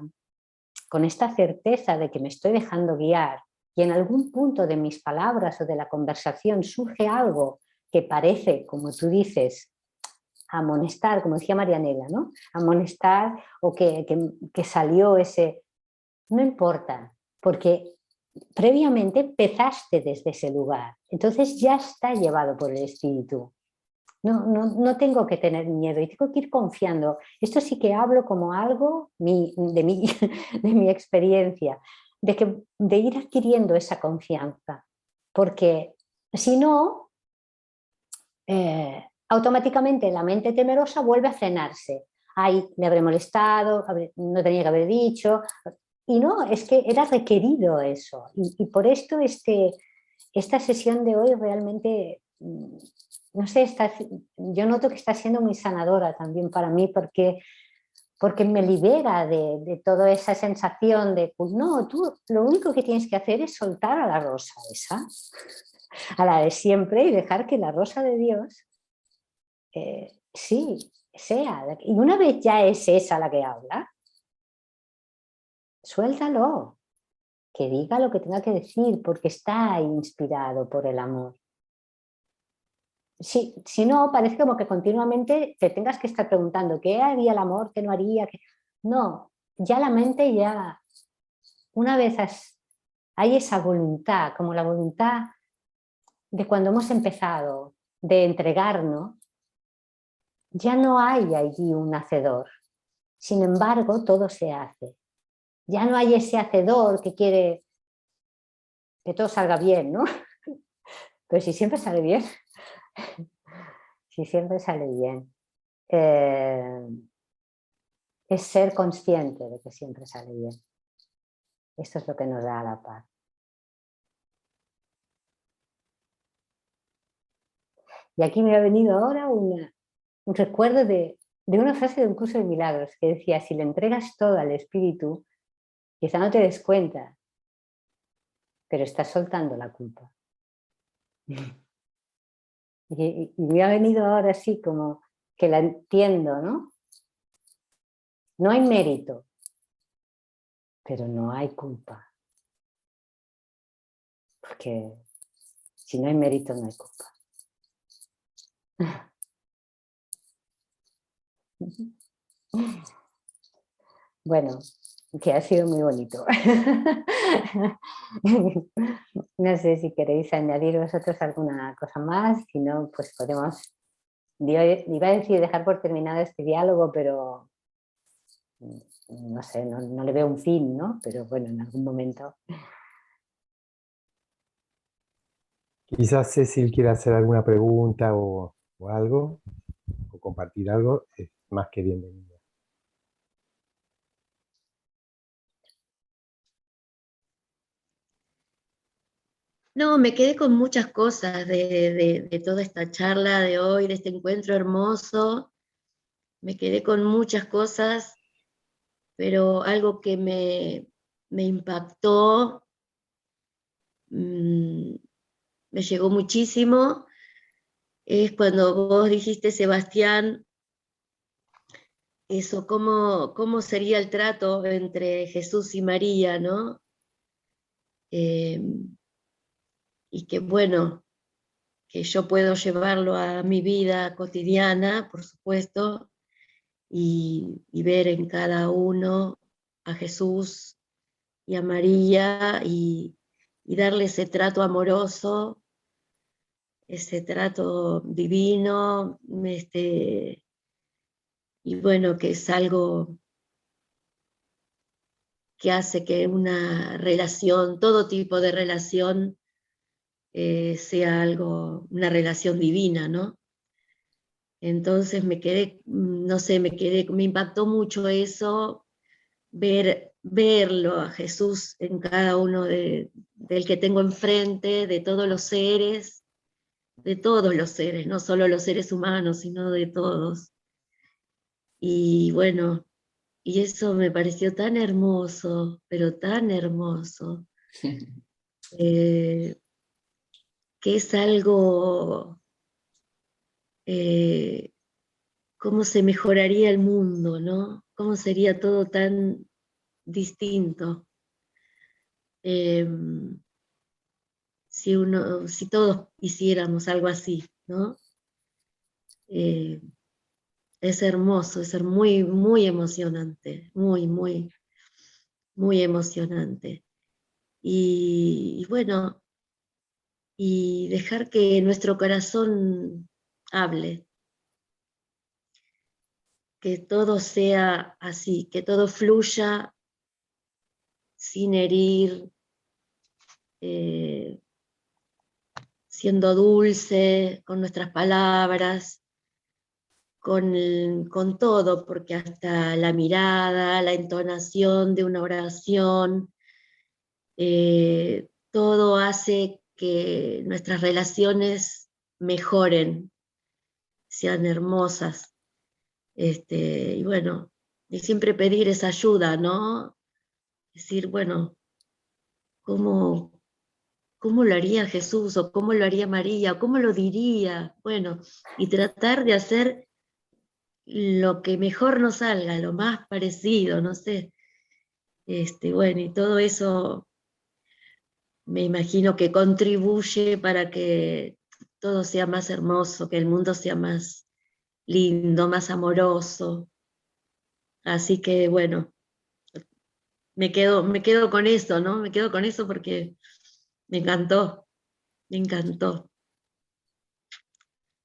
certeza de que me estoy dejando guiar y en algún punto de mis palabras o de la conversación surge algo que parece, como tú dices, amonestar, como decía Marianela, ¿no? Amonestar o que salió ese... No importa, porque previamente empezaste desde ese lugar, entonces ya está llevado por el Espíritu. No tengo que tener miedo y tengo que ir confiando. Esto sí que hablo como algo de mi experiencia, de ir adquiriendo esa confianza, porque si no, automáticamente la mente temerosa vuelve a frenarse. Ay, le habré molestado, no tenía que haber dicho. Y no, es que era requerido eso. Y por esto esta sesión de hoy realmente, no sé, yo noto que está siendo muy sanadora también para mí porque me libera de toda esa sensación de, pues no, tú lo único que tienes que hacer es soltar a la rosa esa, a la de siempre, y dejar que la rosa de Dios, sí, sea. Y una vez ya es esa la que habla, suéltalo, que diga lo que tenga que decir, porque está inspirado por el amor. Si no, parece como que continuamente te tengas que estar preguntando qué haría el amor, qué no haría. No, ya la mente ya, una vez hay esa voluntad, como la voluntad de cuando hemos empezado, de entregarnos, ya no hay allí un hacedor. Sin embargo, todo se hace. Ya no hay ese hacedor que quiere que todo salga bien, ¿no? Pero si siempre sale bien, si siempre sale bien, es ser consciente de que siempre sale bien. Esto es lo que nos da la paz. Y aquí me ha venido ahora un recuerdo de una frase de un curso de milagros que decía, si le entregas todo al Espíritu, quizá no te des cuenta, pero estás soltando la culpa. Y me ha venido ahora así como que la entiendo, ¿no? No hay mérito, pero no hay culpa. Porque si no hay mérito, no hay culpa. Bueno, que ha sido muy bonito. No sé si queréis añadir vosotros alguna cosa más, si no, pues podemos iba a decir dejar por terminado este diálogo, pero no sé, no le veo un fin, ¿no? Pero bueno, en algún momento. Quizás Cecil quiera hacer alguna pregunta o algo, o compartir algo, es más que bienvenida. No, me quedé con muchas cosas de toda esta charla de hoy, de este encuentro hermoso. Me quedé con muchas cosas, pero algo que me impactó, me llegó muchísimo, es cuando vos dijiste, Sebastián, eso, cómo sería el trato entre Jesús y María, ¿no? Y que bueno, que yo puedo llevarlo a mi vida cotidiana, por supuesto, y ver en cada uno a Jesús y a María y darle ese trato amoroso, ese trato divino, y bueno, que es algo que hace que una relación, todo tipo de relación, sea algo, una relación divina, ¿no? Entonces me quedé, no sé, me impactó mucho eso, verlo a Jesús en cada uno del que tengo enfrente, de todos los seres, no solo los seres humanos, sino de todos. Y bueno, y eso me pareció tan hermoso, pero tan hermoso, eh, que es algo, eh, cómo se mejoraría el mundo, ¿no? Cómo sería todo tan distinto. Eh, si todos hiciéramos algo así, ¿no? Eh, es hermoso, es muy, muy emocionante, muy, muy, muy emocionante. Y bueno, y dejar que nuestro corazón hable, que todo sea así, que todo fluya sin herir, eh, siendo dulce con nuestras palabras, con todo, porque hasta la mirada, la entonación de una oración, todo hace que nuestras relaciones mejoren, sean hermosas. Y bueno, y siempre pedir esa ayuda, ¿no? Decir, bueno, ¿cómo, ¿cómo lo haría Jesús? ¿O cómo lo haría María? ¿O cómo lo diría? Bueno, y tratar de hacer lo que mejor nos salga, lo más parecido, no sé. Bueno, y todo eso me imagino que contribuye para que todo sea más hermoso, que el mundo sea más lindo, más amoroso. Así que bueno, me quedo con eso, ¿no? Me quedo con eso porque me encantó, me encantó.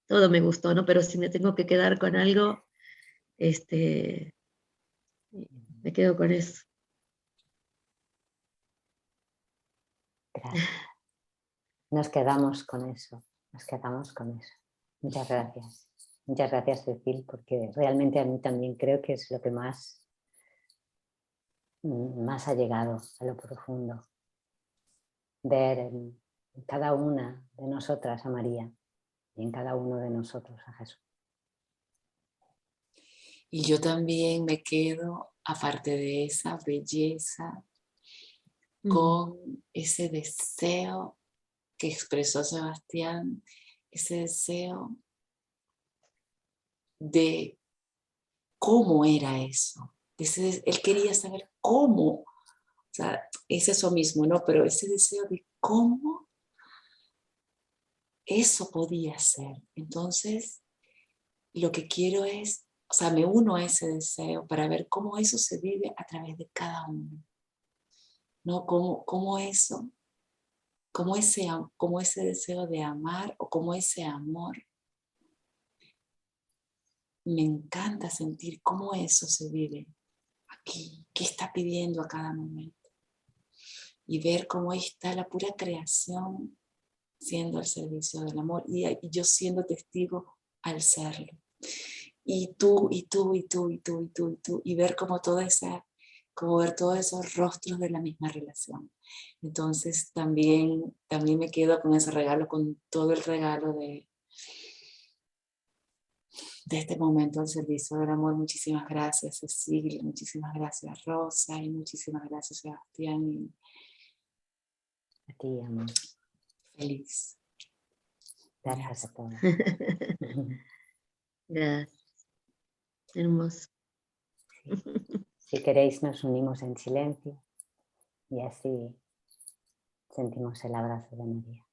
Todo me gustó, ¿no? Pero si me tengo que quedar con algo, me quedo con eso. Gracias. Nos quedamos con eso, nos quedamos con eso. Muchas gracias. Muchas gracias, Cecil, porque realmente a mí también creo que es lo que más ha llegado a lo profundo. Ver en cada una de nosotras a María y en cada uno de nosotros a Jesús. Y yo también me quedo, aparte de esa belleza, con ese deseo que expresó Sebastián, ese deseo de cómo era eso. Él quería saber cómo, o sea, es eso mismo, ¿no? Pero ese deseo de cómo eso podía ser. Entonces, lo que quiero es, o sea, me uno a ese deseo para ver cómo eso se vive a través de cada uno, ¿no? Cómo eso, cómo ese deseo de amar o cómo ese amor me encanta sentir cómo eso se vive aquí, qué está pidiendo a cada momento. Y ver cómo ahí está la pura creación siendo al servicio del amor y yo siendo testigo al serlo. Y tú, y tú, y tú, y tú, y tú, y tú, y ver como ver todos esos rostros de la misma relación. Entonces también me quedo con ese regalo, con todo el regalo de este momento al servicio del amor. Muchísimas gracias, Cecilia, muchísimas gracias, Rosa, y muchísimas gracias, Sebastián, y A ti, amor. feliz. Gracias a todos. Gracias. Hermoso. Si queréis, nos unimos en silencio y así sentimos el abrazo de María.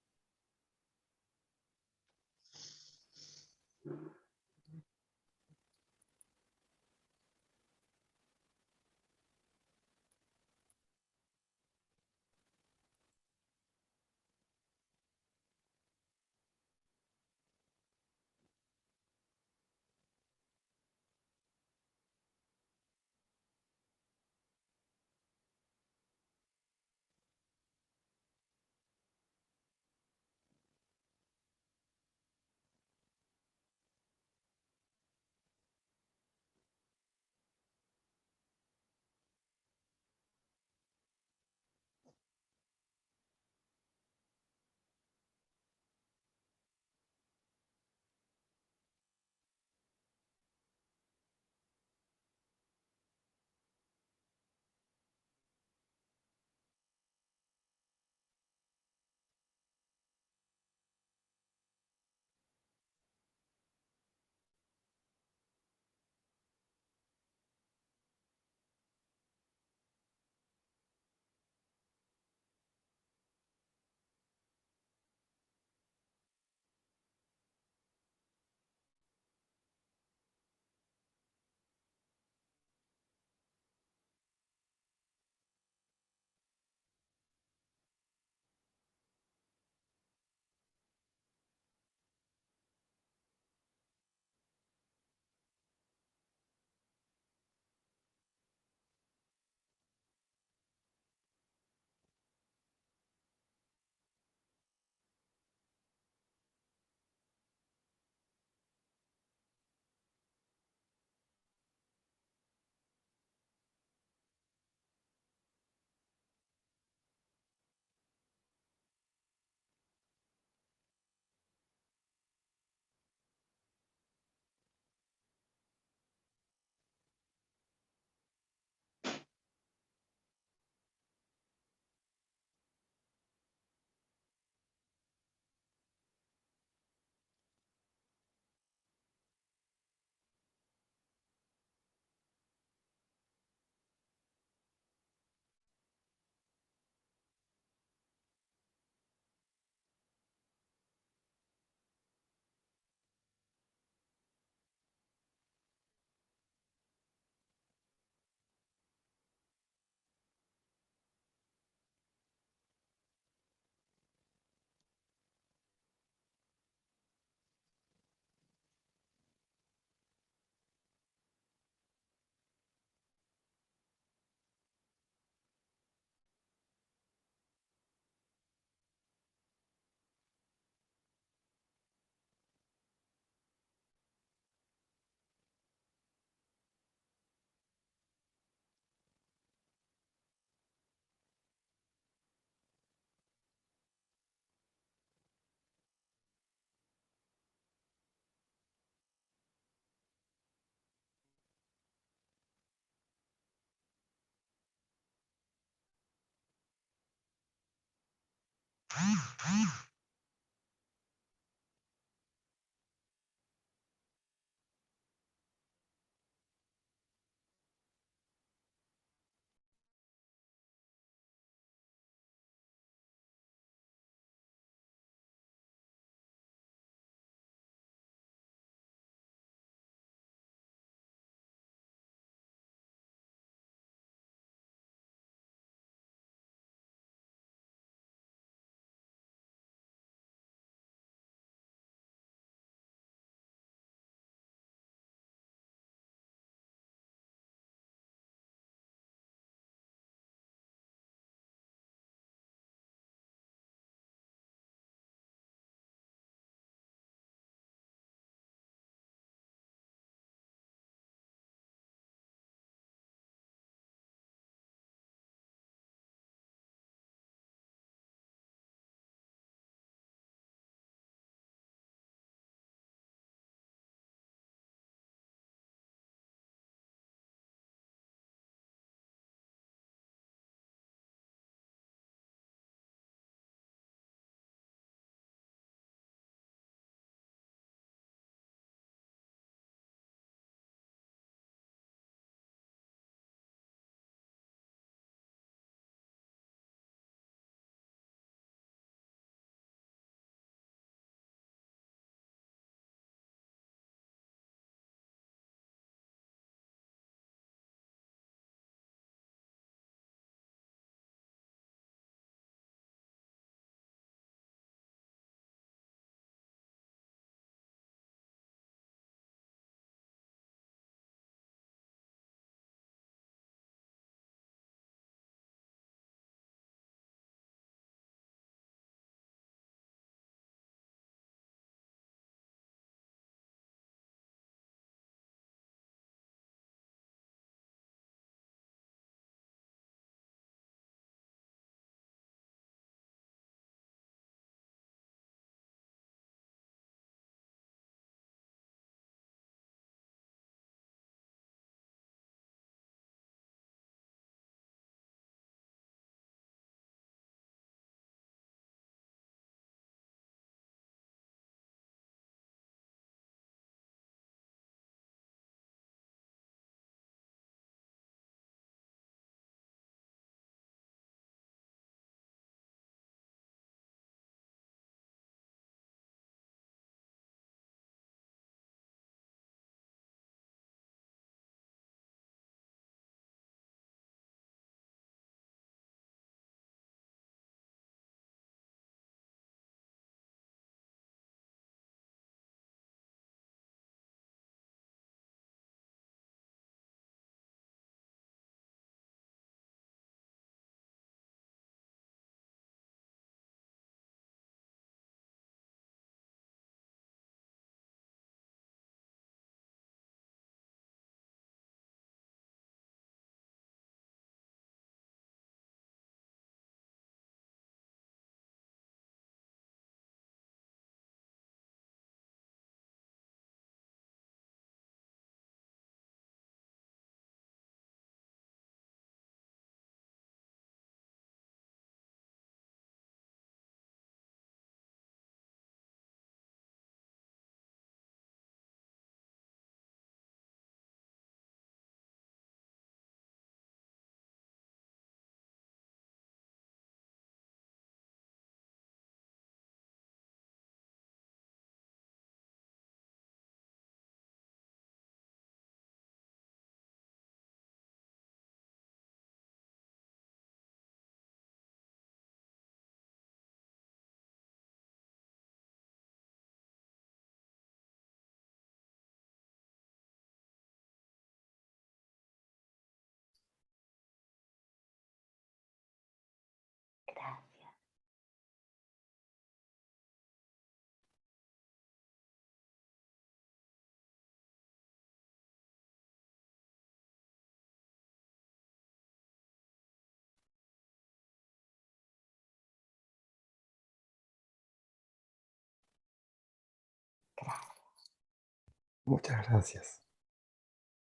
Muchas gracias.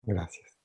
Gracias.